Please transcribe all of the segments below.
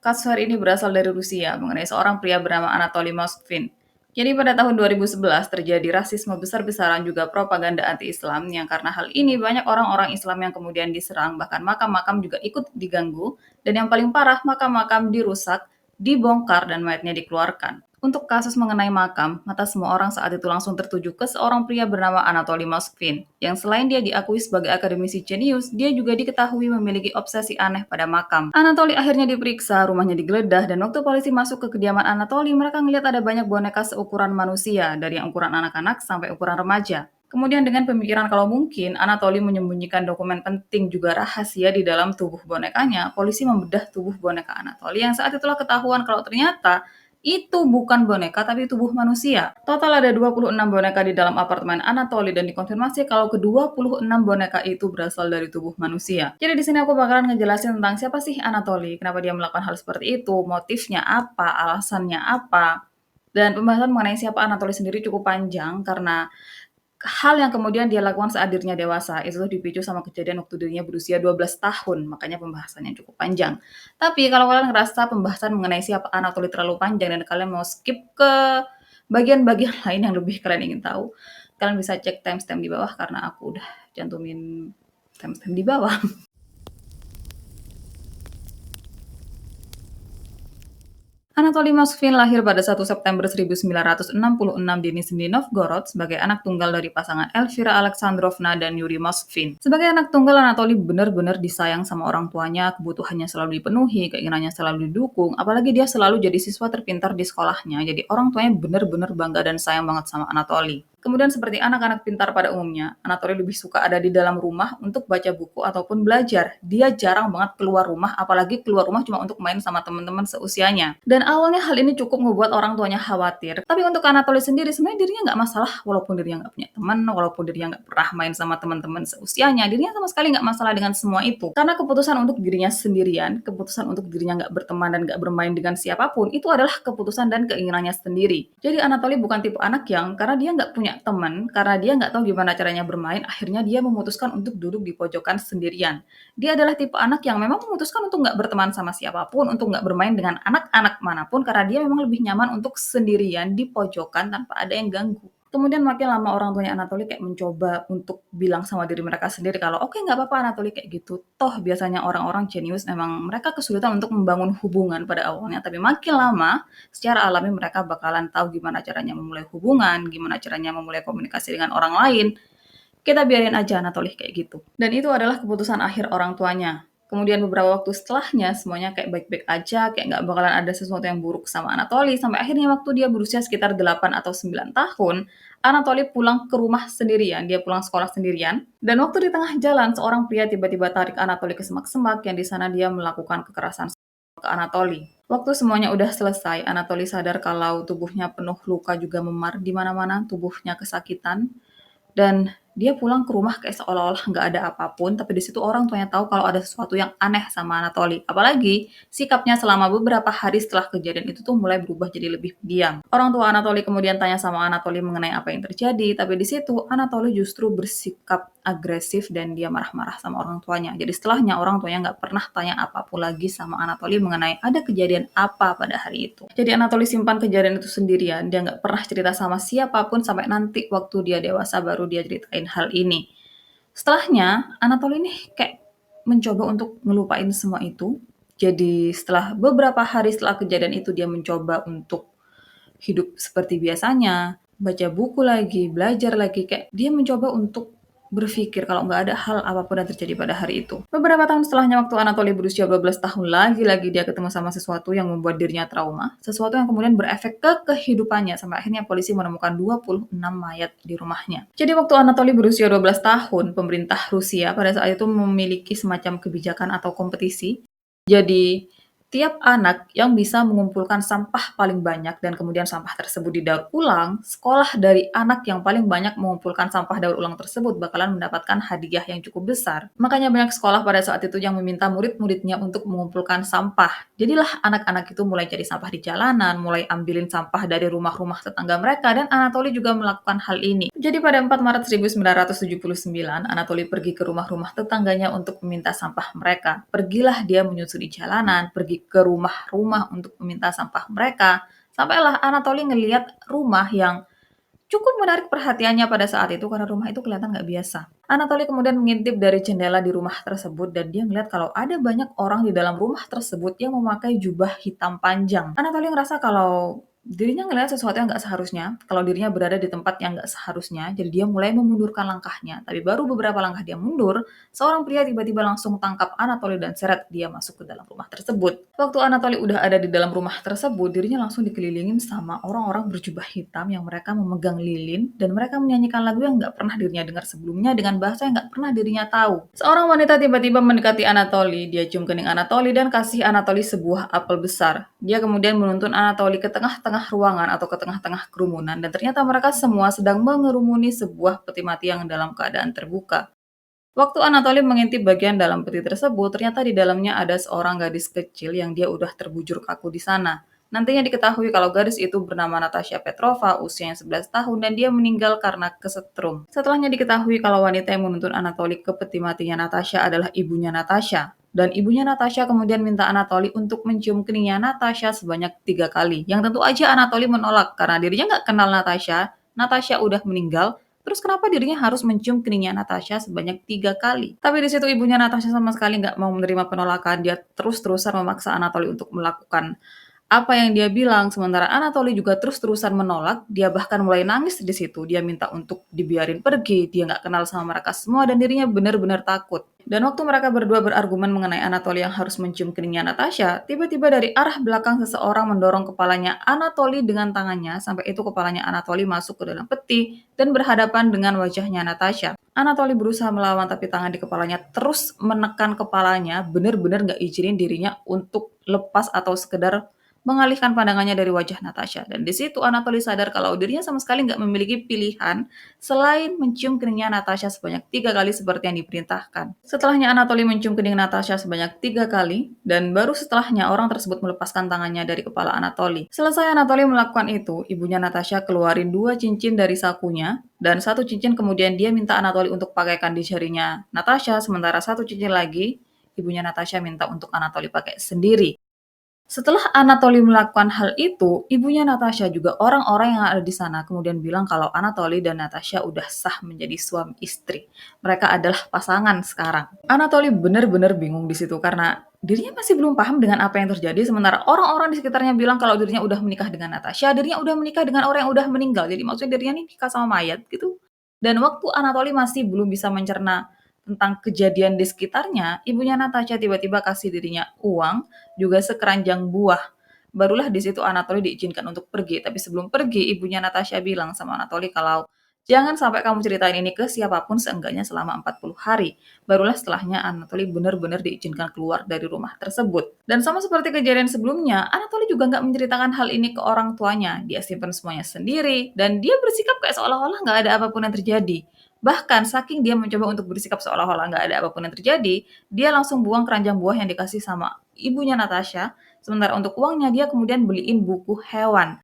Kasus hari ini berasal dari Rusia mengenai seorang pria bernama Anatoly Moskvin. Jadi pada tahun 2011 terjadi rasisme besar-besaran juga propaganda anti-Islam yang karena hal ini banyak orang-orang Islam yang kemudian diserang, bahkan makam-makam juga ikut diganggu, dan yang paling parah makam-makam dirusak, dibongkar dan mayatnya dikeluarkan. Untuk kasus mengenai makam, mata semua orang saat itu langsung tertuju ke seorang pria bernama Anatoly Moskvin, yang selain dia diakui sebagai akademisi jenius, dia juga diketahui memiliki obsesi aneh pada makam. Anatoly akhirnya diperiksa, rumahnya digeledah, dan waktu polisi masuk ke kediaman Anatoly, mereka ngelihat ada banyak boneka seukuran manusia, dari yang ukuran anak-anak sampai ukuran remaja. Kemudian dengan pemikiran kalau mungkin Anatoly menyembunyikan dokumen penting juga rahasia di dalam tubuh bonekanya, polisi membedah tubuh boneka Anatoly yang saat itulah ketahuan kalau ternyata itu bukan boneka tapi tubuh manusia. Total ada 26 boneka di dalam apartemen Anatoly dan dikonfirmasi kalau ke-26 boneka itu berasal dari tubuh manusia. Jadi di sini aku bakalan ngejelasin tentang siapa sih Anatoly, kenapa dia melakukan hal seperti itu, motifnya apa, alasannya apa. Dan pembahasan mengenai siapa Anatoly sendiri cukup panjang karena hal yang kemudian dia lakukan saat dirinya dewasa, itu tuh dipicu sama kejadian waktu dirinya berusia 12 tahun, makanya pembahasannya cukup panjang. Tapi kalau kalian ngerasa pembahasan mengenai siapa Anatoly terlalu panjang dan kalian mau skip ke bagian-bagian lain yang lebih kalian ingin tahu, kalian bisa cek timestamp di bawah karena aku udah cantumin timestamp di bawah. Anatoly Moskvin lahir pada 1 September 1966 di Nizhny Novgorod sebagai anak tunggal dari pasangan Elvira Alexandrovna dan Yuri Moskvin. Sebagai anak tunggal, Anatoly benar-benar disayang sama orang tuanya, kebutuhannya selalu dipenuhi, keinginannya selalu didukung, apalagi dia selalu jadi siswa terpintar di sekolahnya. Jadi orang tuanya benar-benar bangga dan sayang banget sama Anatoly. Kemudian seperti anak-anak pintar pada umumnya, Anatoly lebih suka ada di dalam rumah untuk baca buku ataupun belajar. Dia jarang banget keluar rumah, apalagi keluar rumah cuma untuk main sama teman-teman seusianya. Dan awalnya hal ini cukup membuat orang tuanya khawatir. Tapi untuk Anatoly sendiri, sebenarnya dirinya nggak masalah walaupun dirinya nggak punya teman, walaupun dirinya nggak pernah main sama teman-teman seusianya, dirinya sama sekali nggak masalah dengan semua itu. Karena keputusan untuk dirinya sendirian, keputusan untuk dirinya nggak berteman dan nggak bermain dengan siapapun, itu adalah keputusan dan keinginannya sendiri. Jadi Anatoly bukan tipe anak yang karena dia nggak punya teman, karena dia nggak tahu gimana caranya bermain, akhirnya dia memutuskan untuk duduk di pojokan sendirian. Dia adalah tipe anak yang memang memutuskan untuk nggak berteman sama siapapun, untuk nggak bermain dengan anak-anak manapun, karena dia memang lebih nyaman untuk sendirian di pojokan tanpa ada yang ganggu. Kemudian makin lama orang tuanya Anatoly kayak mencoba untuk bilang sama diri mereka sendiri kalau oke nggak apa-apa Anatoly kayak gitu. Toh biasanya orang-orang jenius memang mereka kesulitan untuk membangun hubungan pada awalnya, tapi makin lama secara alami mereka bakalan tahu gimana caranya memulai hubungan, gimana caranya memulai komunikasi dengan orang lain. Kita biarin aja Anatoly kayak gitu. Dan itu adalah keputusan akhir orang tuanya. Kemudian beberapa waktu setelahnya semuanya kayak baik-baik aja, kayak nggak bakalan ada sesuatu yang buruk sama Anatoly, sampai akhirnya waktu dia berusia sekitar 8 atau 9 tahun, Anatoly pulang ke rumah sendirian, dia pulang sekolah sendirian, dan waktu di tengah jalan seorang pria tiba-tiba tarik Anatoly ke semak-semak yang di sana dia melakukan kekerasan ke Anatoly. Waktu semuanya udah selesai, Anatoly sadar kalau tubuhnya penuh luka juga memar di mana-mana, tubuhnya kesakitan, dan dia pulang ke rumah kayak seolah-olah nggak ada apapun, tapi di situ orang tuanya tahu kalau ada sesuatu yang aneh sama Anatoly. Apalagi sikapnya selama beberapa hari setelah kejadian itu tuh mulai berubah jadi lebih diam. Orang tua Anatoly kemudian tanya sama Anatoly mengenai apa yang terjadi, tapi di situ Anatoly justru bersikap agresif dan dia marah-marah sama orang tuanya. Jadi setelahnya orang tuanya nggak pernah tanya apapun lagi sama Anatoly mengenai ada kejadian apa pada hari itu. Jadi Anatoly simpan kejadian itu sendirian, dia nggak pernah cerita sama siapapun sampai nanti waktu dia dewasa baru dia ceritain hal ini. Setelahnya, Anatoly ini kayak mencoba untuk ngelupain semua itu. Jadi setelah beberapa hari setelah kejadian itu dia mencoba untuk hidup seperti biasanya, baca buku lagi, belajar lagi, kayak dia mencoba untuk berpikir kalau nggak ada hal apapun yang terjadi pada hari itu. Beberapa tahun setelahnya waktu Anatoly berusia 12 tahun lagi-lagi dia ketemu sama sesuatu yang membuat dirinya trauma, sesuatu yang kemudian berefek ke kehidupannya sampai akhirnya polisi menemukan 26 mayat di rumahnya. Jadi waktu Anatoly berusia 12 tahun, pemerintah Rusia pada saat itu memiliki semacam kebijakan atau kompetisi. Jadi tiap anak yang bisa mengumpulkan sampah paling banyak dan kemudian sampah tersebut didaur ulang, sekolah dari anak yang paling banyak mengumpulkan sampah daur ulang tersebut bakalan mendapatkan hadiah yang cukup besar. Makanya banyak sekolah pada saat itu yang meminta murid-muridnya untuk mengumpulkan sampah. Jadilah anak-anak itu mulai cari sampah di jalanan, mulai ambilin sampah dari rumah-rumah tetangga mereka, dan Anatoly juga melakukan hal ini. Jadi pada 4 Maret 1979, Anatoly pergi ke rumah-rumah tetangganya untuk meminta sampah mereka. Pergilah dia menyusuri jalanan, pergi pergi ke rumah-rumah untuk meminta sampah mereka. Sampailah Anatoly ngelihat rumah yang cukup menarik perhatiannya pada saat itu karena rumah itu kelihatan nggak biasa. Anatoly kemudian mengintip dari jendela di rumah tersebut dan dia melihat kalau ada banyak orang di dalam rumah tersebut yang memakai jubah hitam panjang. Anatoly ngerasa kalau dirinya ngelihat sesuatu yang nggak seharusnya, kalau dirinya berada di tempat yang nggak seharusnya, jadi dia mulai memundurkan langkahnya. Tapi baru beberapa langkah dia mundur, seorang pria tiba-tiba langsung tangkap Anatoly dan seret dia masuk ke dalam rumah tersebut. Waktu Anatoly udah ada di dalam rumah tersebut, dirinya langsung dikelilingin sama orang-orang berjubah hitam yang mereka memegang lilin dan mereka menyanyikan lagu yang nggak pernah dirinya dengar sebelumnya dengan bahasa yang nggak pernah dirinya tahu. Seorang wanita tiba-tiba mendekati Anatoly, dia cium kening Anatoly dan kasih Anatoly sebuah apel besar. Dia kemudian menuntun Anatoly ke tengah-tengah ruangan atau ke tengah-tengah kerumunan dan ternyata mereka semua sedang mengerumuni sebuah peti mati yang dalam keadaan terbuka. Waktu Anatoly mengintip bagian dalam peti tersebut, ternyata di dalamnya ada seorang gadis kecil yang dia udah terbujur kaku di sana. Nantinya diketahui kalau gadis itu bernama Natasha Petrova, usianya 11 tahun, dan dia meninggal karena kesetrum. Setelahnya diketahui kalau wanita yang menuntun Anatoly ke peti matinya Natasha adalah ibunya Natasha. Dan ibunya Natasha kemudian minta Anatoly untuk mencium keningnya Natasha sebanyak 3 kali. Yang tentu aja Anatoly menolak karena dirinya nggak kenal Natasha. Natasha udah meninggal. Terus kenapa dirinya harus mencium keningnya Natasha sebanyak 3 kali? Tapi di situ ibunya Natasha sama sekali nggak mau menerima penolakan. Dia terus-terusan memaksa Anatoly untuk melakukan apa yang dia bilang, sementara Anatoly juga terus-terusan menolak. Dia bahkan mulai nangis di situ. Dia minta untuk dibiarin pergi. Dia nggak kenal sama mereka semua dan dirinya benar-benar takut. Dan waktu mereka berdua berargumen mengenai Anatoly yang harus mencium keningnya Natasha, tiba-tiba dari arah belakang seseorang mendorong kepalanya Anatoly dengan tangannya sampai itu kepalanya Anatoly masuk ke dalam peti dan berhadapan dengan wajahnya Natasha. Anatoly berusaha melawan tapi tangan di kepalanya terus menekan kepalanya, benar-benar nggak izinin dirinya untuk lepas atau sekedar mengalihkan pandangannya dari wajah Natasha. Dan di situ Anatoly sadar kalau dirinya sama sekali nggak memiliki pilihan selain mencium keningnya Natasha sebanyak 3 kali seperti yang diperintahkan. Setelahnya Anatoly mencium kening Natasha sebanyak 3 kali, dan baru setelahnya orang tersebut melepaskan tangannya dari kepala Anatoly. Selesai Anatoly melakukan itu, ibunya Natasha keluarin 2 cincin dari sakunya, dan 1 cincin kemudian dia minta Anatoly untuk pakaikan di jarinya Natasha, sementara 1 cincin lagi ibunya Natasha minta untuk Anatoly pakai sendiri. Setelah Anatoly melakukan hal itu, ibunya Natasha juga orang-orang yang ada di sana kemudian bilang kalau Anatoly dan Natasha udah sah menjadi suami istri. Mereka adalah pasangan sekarang. Anatoly benar-benar bingung di situ karena dirinya masih belum paham dengan apa yang terjadi, sementara orang-orang di sekitarnya bilang kalau dirinya udah menikah dengan Natasha, dirinya udah menikah dengan orang yang udah meninggal. Jadi maksudnya dirinya nih nikah sama mayat gitu. Dan waktu Anatoly masih belum bisa mencerna tentang kejadian di sekitarnya, ibunya Natasha tiba-tiba kasih dirinya uang, juga sekeranjang buah. Barulah di situ Anatoly diizinkan untuk pergi. Tapi sebelum pergi, ibunya Natasha bilang sama Anatoly kalau jangan sampai kamu ceritain ini ke siapapun seenggaknya selama 40 hari. Barulah setelahnya Anatoly benar-benar diizinkan keluar dari rumah tersebut. Dan sama seperti kejadian sebelumnya, Anatoly juga nggak menceritakan hal ini ke orang tuanya. Dia simpan semuanya sendiri, dan dia bersikap kayak seolah-olah nggak ada apapun yang terjadi. Bahkan saking dia mencoba untuk bersikap seolah-olah nggak ada apapun yang terjadi, dia langsung buang keranjang buah yang dikasih sama ibunya Natasha, sementara untuk uangnya dia kemudian beliin buku hewan.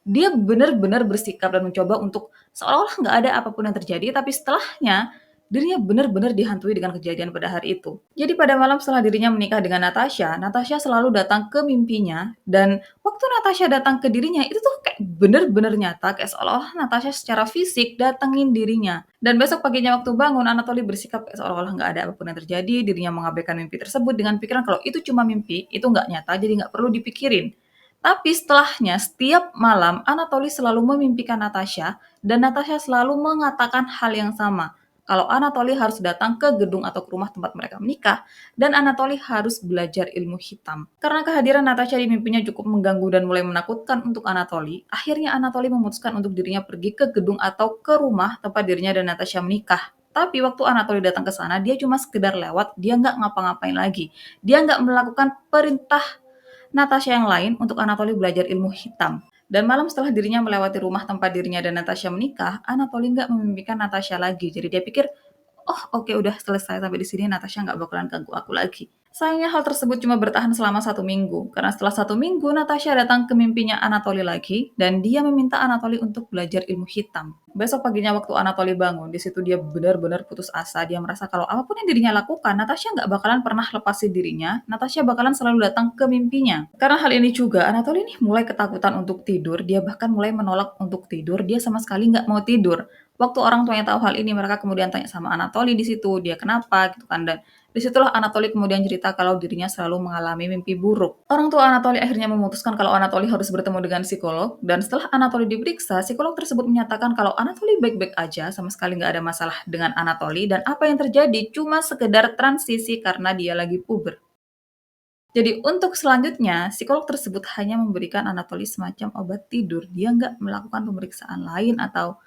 Dia benar-benar bersikap dan mencoba untuk seolah-olah nggak ada apapun yang terjadi, tapi setelahnya dirinya benar-benar dihantui dengan kejadian pada hari itu. Jadi pada malam setelah dirinya menikah dengan Natasha, Natasha selalu datang ke mimpinya, dan waktu Natasha datang ke dirinya itu tuh kayak benar-benar nyata, kayak seolah-olah Natasha secara fisik datengin dirinya. Dan besok paginya waktu bangun, Anatoly bersikap kayak seolah-olah nggak ada apapun yang terjadi, dirinya mengabaikan mimpi tersebut dengan pikiran kalau itu cuma mimpi, itu nggak nyata, jadi nggak perlu dipikirin. Tapi setelahnya, setiap malam Anatoly selalu memimpikan Natasha, dan Natasha selalu mengatakan hal yang sama. Kalau Anatoly harus datang ke gedung atau ke rumah tempat mereka menikah, dan Anatoly harus belajar ilmu hitam. Karena kehadiran Natasha di mimpinya cukup mengganggu dan mulai menakutkan untuk Anatoly, akhirnya Anatoly memutuskan untuk dirinya pergi ke gedung atau ke rumah tempat dirinya dan Natasha menikah. Tapi waktu Anatoly datang ke sana, dia cuma sekedar lewat, dia nggak ngapa-ngapain lagi. Dia nggak melakukan perintah Natasha yang lain untuk Anatoly belajar ilmu hitam. Dan malam setelah dirinya melewati rumah tempat dirinya dan Natasha menikah, Anatoly nggak memimpikan Natasha lagi. Jadi dia pikir, oh oke udah selesai sampai di sini, Natasha nggak bakalan ganggu aku lagi. Sayangnya hal tersebut cuma bertahan selama 1 minggu, karena setelah 1 minggu Natasha datang ke mimpinya Anatoly lagi dan dia meminta Anatoly untuk belajar ilmu hitam. Besok paginya waktu Anatoly bangun, di situ dia benar-benar putus asa. Dia merasa kalau apapun yang dirinya lakukan, Natasha nggak bakalan pernah lepasin dirinya. Natasha bakalan selalu datang ke mimpinya. Karena hal ini juga, Anatoly nih mulai ketakutan untuk tidur. Dia bahkan mulai menolak untuk tidur. Dia sama sekali nggak mau tidur. Waktu orang tuanya tahu hal ini, mereka kemudian tanya sama Anatoly di situ, dia kenapa gitu kan. Dan disitulah Anatoly kemudian cerita kalau dirinya selalu mengalami mimpi buruk. Orang tua Anatoly akhirnya memutuskan kalau Anatoly harus bertemu dengan psikolog, dan setelah Anatoly diperiksa, psikolog tersebut menyatakan kalau Anatoly baik-baik aja, sama sekali nggak ada masalah dengan Anatoly, dan apa yang terjadi cuma sekedar transisi karena dia lagi puber. Jadi untuk selanjutnya, psikolog tersebut hanya memberikan Anatoly semacam obat tidur. Dia nggak melakukan pemeriksaan lain atau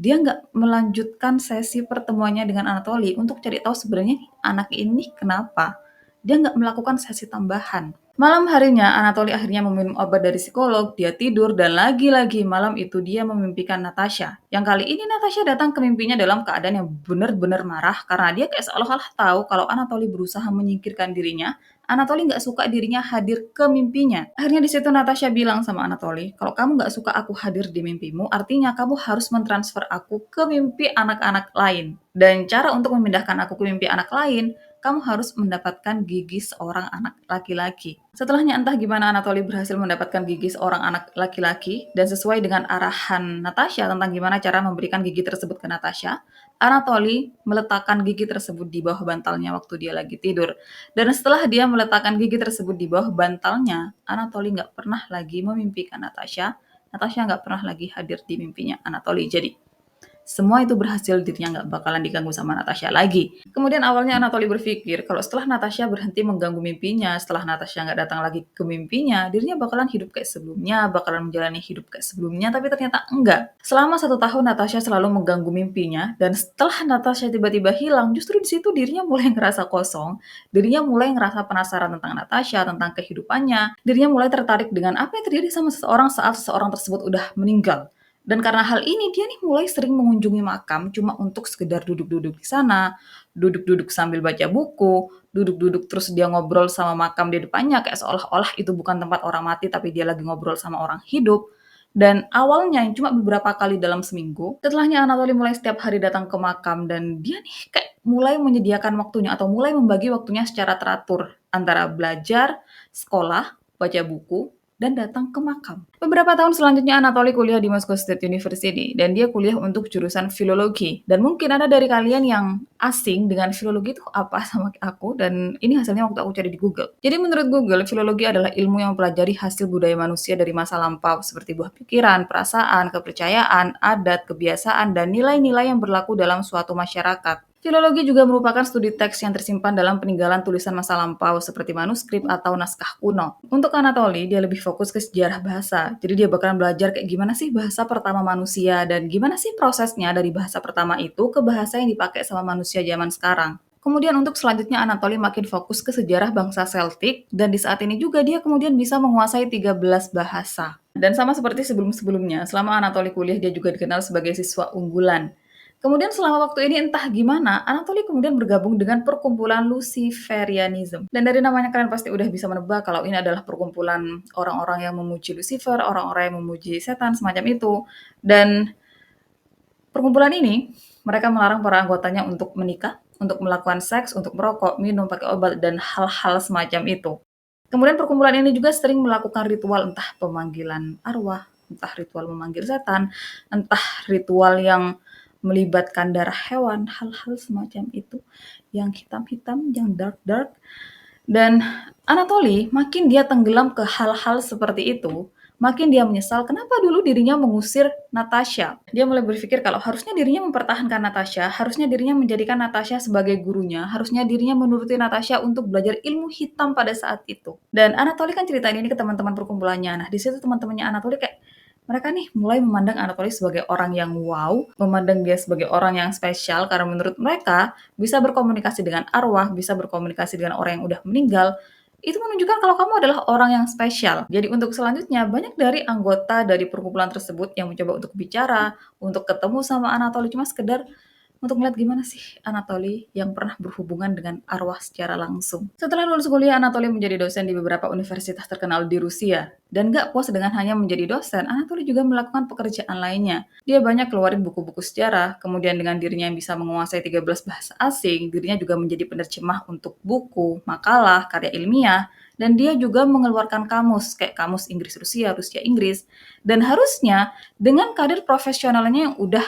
dia nggak melanjutkan sesi pertemuannya dengan Anatoly untuk cari tahu sebenarnya nih, anak ini kenapa. Dia nggak melakukan sesi tambahan. Malam harinya, Anatoly akhirnya meminum obat dari psikolog, dia tidur, dan lagi-lagi malam itu dia memimpikan Natasha. Yang kali ini Natasha datang ke mimpinya dalam keadaan yang benar-benar marah karena dia kayak seolah-olah tahu kalau Anatoly berusaha menyingkirkan dirinya. Anatoly nggak suka dirinya hadir ke mimpinya. Akhirnya di situ Natasha bilang sama Anatoly, kalau kamu nggak suka aku hadir di mimpimu, artinya kamu harus mentransfer aku ke mimpi anak-anak lain. Dan cara untuk memindahkan aku ke mimpi anak lain, kamu harus mendapatkan gigi seorang anak laki-laki. Setelahnya entah gimana Anatoly berhasil mendapatkan gigi seorang anak laki-laki, dan sesuai dengan arahan Natasha tentang gimana cara memberikan gigi tersebut ke Natasha, Anatoly meletakkan gigi tersebut di bawah bantalnya waktu dia lagi tidur. Dan setelah dia meletakkan gigi tersebut di bawah bantalnya, Anatoly nggak pernah lagi memimpikan Natasha. Natasha nggak pernah lagi hadir di mimpinya Anatoly. Jadi, semua itu berhasil, dirinya nggak bakalan diganggu sama Natasha lagi. Kemudian awalnya Anatoly berpikir kalau setelah Natasha berhenti mengganggu mimpinya, setelah Natasha nggak datang lagi ke mimpinya, dirinya bakalan hidup kayak sebelumnya, bakalan menjalani hidup kayak sebelumnya, tapi ternyata enggak. Selama 1 tahun Natasha selalu mengganggu mimpinya, dan setelah Natasha tiba-tiba hilang, justru di situ dirinya mulai ngerasa kosong, dirinya mulai ngerasa penasaran tentang Natasha, tentang kehidupannya, dirinya mulai tertarik dengan apa yang terjadi sama seseorang saat seseorang tersebut udah meninggal. Dan karena hal ini dia nih mulai sering mengunjungi makam cuma untuk sekedar duduk-duduk di sana, duduk-duduk sambil baca buku, duduk-duduk terus dia ngobrol sama makam di depannya kayak seolah-olah itu bukan tempat orang mati tapi dia lagi ngobrol sama orang hidup. Dan awalnya cuma beberapa kali dalam seminggu, setelahnya Anatoly mulai setiap hari datang ke makam dan dia nih kayak mulai menyediakan waktunya atau mulai membagi waktunya secara teratur antara belajar, sekolah, baca buku, dan datang ke makam. Beberapa tahun selanjutnya Anatoly kuliah di Moscow State University dan dia kuliah untuk jurusan filologi. Dan mungkin ada dari kalian yang asing dengan filologi itu apa sama aku, dan ini hasilnya waktu aku cari di Google. Jadi menurut Google, filologi adalah ilmu yang mempelajari hasil budaya manusia dari masa lampau seperti buah pikiran, perasaan, kepercayaan, adat, kebiasaan, dan nilai-nilai yang berlaku dalam suatu masyarakat. Filologi juga merupakan studi teks yang tersimpan dalam peninggalan tulisan masa lampau seperti manuskrip atau naskah kuno. Untuk Anatoly, dia lebih fokus ke sejarah bahasa. Jadi dia bakalan belajar kayak gimana sih bahasa pertama manusia dan gimana sih prosesnya dari bahasa pertama itu ke bahasa yang dipakai sama manusia zaman sekarang. Kemudian untuk selanjutnya Anatoly makin fokus ke sejarah bangsa Celtic dan di saat ini juga dia kemudian bisa menguasai 13 bahasa. Dan sama seperti sebelum-sebelumnya, selama Anatoly kuliah dia juga dikenal sebagai siswa unggulan. Kemudian selama waktu ini entah gimana, Anatoly kemudian bergabung dengan perkumpulan Luciferianism. Dan dari namanya kalian pasti udah bisa menebak kalau ini adalah perkumpulan orang-orang yang memuji Lucifer, orang-orang yang memuji setan, semacam itu. Dan perkumpulan ini, mereka melarang para anggotanya untuk menikah, untuk melakukan seks, untuk merokok, minum, pakai obat, dan hal-hal semacam itu. Kemudian perkumpulan ini juga sering melakukan ritual entah pemanggilan arwah, entah ritual memanggil setan, entah ritual yang melibatkan darah hewan, hal-hal semacam itu, yang hitam-hitam, yang dark-dark. Dan Anatoly makin dia tenggelam ke hal-hal seperti itu, makin dia menyesal kenapa dulu dirinya mengusir Natasha. Dia mulai berpikir kalau harusnya dirinya mempertahankan Natasha, harusnya dirinya menjadikan Natasha sebagai gurunya, harusnya dirinya menuruti Natasha untuk belajar ilmu hitam pada saat itu. Dan Anatoly kan ceritain ini ke teman-teman perkumpulannya. Nah, di situ teman-temannya Anatoly kayak mereka nih mulai memandang Anatoly sebagai orang yang wow, memandang dia sebagai orang yang spesial karena menurut mereka bisa berkomunikasi dengan arwah, bisa berkomunikasi dengan orang yang udah meninggal. Itu menunjukkan kalau kamu adalah orang yang spesial. Jadi untuk selanjutnya, banyak dari anggota dari perkumpulan tersebut yang mencoba untuk bicara, untuk ketemu sama Anatoly, cuma sekedar untuk ngeliat gimana sih Anatoly yang pernah berhubungan dengan arwah secara langsung. Setelah lulus kuliah, Anatoly menjadi dosen di beberapa universitas terkenal di Rusia. Dan gak puas dengan hanya menjadi dosen, Anatoly juga melakukan pekerjaan lainnya. Dia banyak keluarin buku-buku sejarah, kemudian dengan dirinya yang bisa menguasai 13 bahasa asing, dirinya juga menjadi penerjemah untuk buku, makalah, karya ilmiah, dan dia juga mengeluarkan kamus, kayak kamus Inggris Rusia, Rusia Inggris. Dan harusnya dengan karir profesionalnya yang udah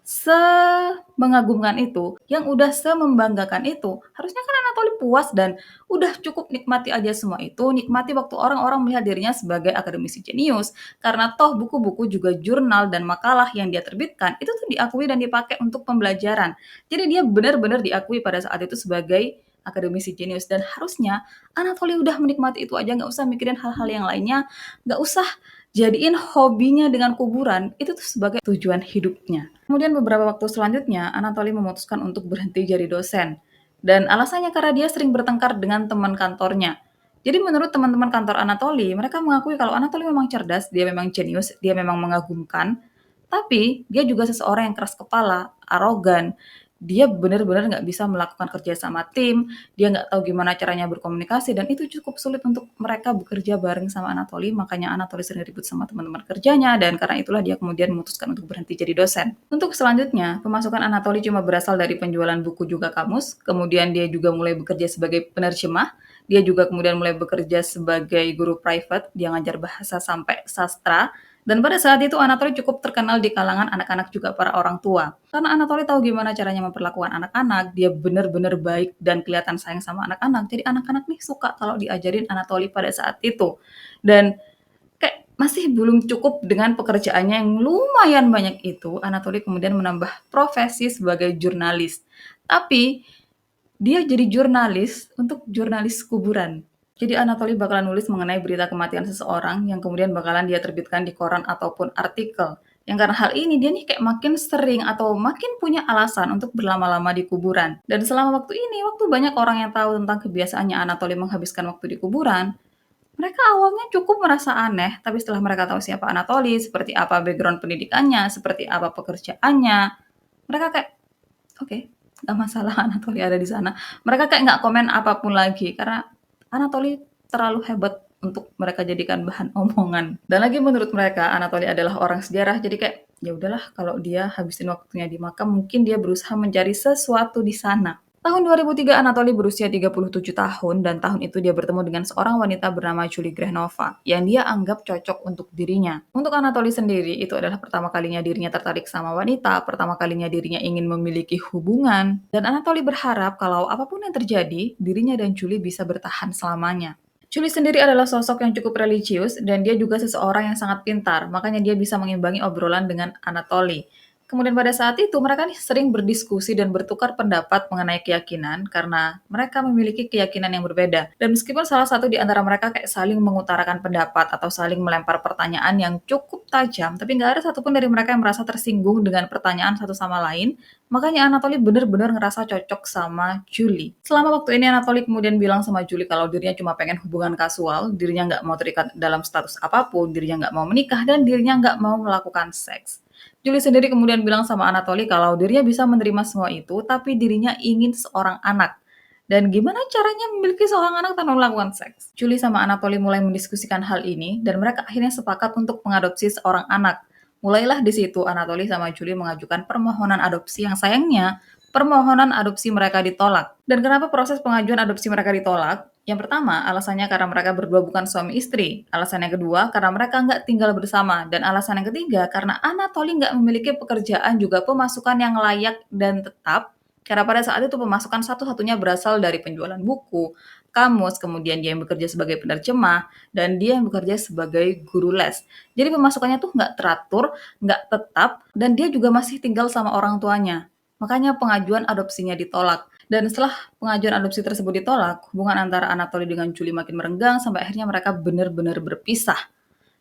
semengagumkan itu, yang udah semembanggakan itu, harusnya kan Anatoly puas dan udah cukup nikmati aja semua itu, nikmati waktu orang-orang melihat dirinya sebagai akademisi jenius, karena toh buku-buku juga jurnal dan makalah yang dia terbitkan, itu tuh diakui dan dipakai untuk pembelajaran. Jadi dia benar-benar diakui pada saat itu sebagai akademisi jenius dan harusnya Anatoly udah menikmati itu aja, nggak usah mikirin hal-hal yang lainnya, nggak usah jadiin hobinya dengan kuburan, itu tuh sebagai tujuan hidupnya. Kemudian beberapa waktu selanjutnya, Anatoly memutuskan untuk berhenti jadi dosen. Dan alasannya karena dia sering bertengkar dengan teman kantornya. Jadi menurut teman-teman kantor Anatoly, mereka mengakui kalau Anatoly memang cerdas, dia memang jenius, dia memang mengagumkan, tapi dia juga seseorang yang keras kepala, arogan. Dia benar-benar nggak bisa melakukan kerja sama tim, dia nggak tahu gimana caranya berkomunikasi, dan itu cukup sulit untuk mereka bekerja bareng sama Anatoly, makanya Anatoly sering ribut sama teman-teman kerjanya, dan karena itulah dia kemudian memutuskan untuk berhenti jadi dosen. Untuk selanjutnya, pemasukan Anatoly cuma berasal dari penjualan buku juga kamus, kemudian dia juga mulai bekerja sebagai penerjemah, dia juga kemudian mulai bekerja sebagai guru private, dia ngajar bahasa sampai sastra, dan pada saat itu Anatoly cukup terkenal di kalangan anak-anak juga para orang tua. Karena Anatoly tahu gimana caranya memperlakukan anak-anak, dia benar-benar baik dan kelihatan sayang sama anak-anak. Jadi anak-anak nih suka kalau diajarin Anatoly pada saat itu. Dan kayak masih belum cukup dengan pekerjaannya yang lumayan banyak itu, Anatoly kemudian menambah profesi sebagai jurnalis. Tapi dia jadi jurnalis untuk jurnalis kuburan. Jadi Anatoly bakalan nulis mengenai berita kematian seseorang yang kemudian bakalan dia terbitkan di koran ataupun artikel. Yang karena hal ini dia nih kayak makin sering atau makin punya alasan untuk berlama-lama di kuburan. Dan selama waktu ini, waktu banyak orang yang tahu tentang kebiasaannya Anatoly menghabiskan waktu di kuburan, mereka awalnya cukup merasa aneh, tapi setelah mereka tahu siapa Anatoly, seperti apa background pendidikannya, seperti apa pekerjaannya, mereka kayak, oke, nggak masalah Anatoly ada di sana. Mereka kayak nggak komen apapun lagi, karena Anatoly terlalu hebat untuk mereka jadikan bahan omongan. Dan lagi menurut mereka, Anatoly adalah orang sejarah, jadi kayak, ya udahlah kalau dia habisin waktunya di makam, mungkin dia berusaha mencari sesuatu di sana. Tahun 2003, Anatoly berusia 37 tahun, dan tahun itu dia bertemu dengan seorang wanita bernama Julie Grehnova, yang dia anggap cocok untuk dirinya. Untuk Anatoly sendiri, itu adalah pertama kalinya dirinya tertarik sama wanita, pertama kalinya dirinya ingin memiliki hubungan, dan Anatoly berharap kalau apapun yang terjadi, dirinya dan Julie bisa bertahan selamanya. Julie sendiri adalah sosok yang cukup religius, dan dia juga seseorang yang sangat pintar, makanya dia bisa mengimbangi obrolan dengan Anatoly. Kemudian pada saat itu mereka nih sering berdiskusi dan bertukar pendapat mengenai keyakinan karena mereka memiliki keyakinan yang berbeda. Dan meskipun salah satu di antara mereka kayak saling mengutarakan pendapat atau saling melempar pertanyaan yang cukup tajam, tapi nggak ada satupun dari mereka yang merasa tersinggung dengan pertanyaan satu sama lain, makanya Anatoly benar-benar ngerasa cocok sama Julie. Selama waktu ini Anatoly kemudian bilang sama Julie kalau dirinya cuma pengen hubungan kasual, dirinya nggak mau terikat dalam status apapun, dirinya nggak mau menikah, dan dirinya nggak mau melakukan seks. Julie sendiri kemudian bilang sama Anatoly kalau dirinya bisa menerima semua itu, tapi dirinya ingin seorang anak. Dan gimana caranya memiliki seorang anak tanpa melakukan seks? Julie sama Anatoly mulai mendiskusikan hal ini, dan mereka akhirnya sepakat untuk mengadopsi seorang anak. Mulailah di situ Anatoly sama Julie mengajukan permohonan adopsi yang sayangnya permohonan adopsi mereka ditolak. Dan kenapa proses pengajuan adopsi mereka ditolak? Yang pertama, alasannya karena mereka berdua bukan suami istri. Alasan yang kedua, karena mereka nggak tinggal bersama. Dan alasan yang ketiga, karena Anatoly nggak memiliki pekerjaan juga pemasukan yang layak dan tetap. Karena pada saat itu pemasukan satu-satunya berasal dari penjualan buku, kamus, kemudian dia yang bekerja sebagai penerjemah, dan dia yang bekerja sebagai guru les. Jadi pemasukannya tuh nggak teratur, nggak tetap, dan dia juga masih tinggal sama orang tuanya. Makanya pengajuan adopsinya ditolak. Dan setelah pengajuan adopsi tersebut ditolak, hubungan antara Anatoly dengan Julie makin merenggang sampai akhirnya mereka benar-benar berpisah.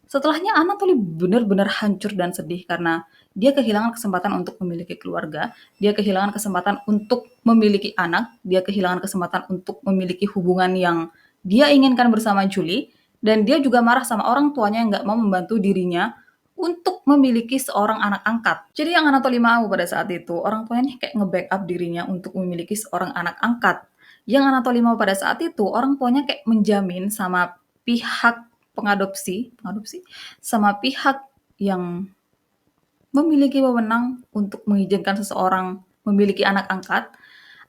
Setelahnya Anatoly benar-benar hancur dan sedih karena dia kehilangan kesempatan untuk memiliki keluarga, dia kehilangan kesempatan untuk memiliki anak, dia kehilangan kesempatan untuk memiliki hubungan yang dia inginkan bersama Julie, dan dia juga marah sama orang tuanya yang nggak mau membantu dirinya untuk memiliki seorang anak angkat. Jadi yang Anatoly mau pada saat itu, orang tuanya nih kayak nge-backup dirinya untuk memiliki seorang anak angkat. Yang Anatoly mau pada saat itu, orang tuanya kayak menjamin sama pihak pengadopsi, pengadopsi, sama pihak yang memiliki wewenang untuk mengizinkan seseorang memiliki anak angkat.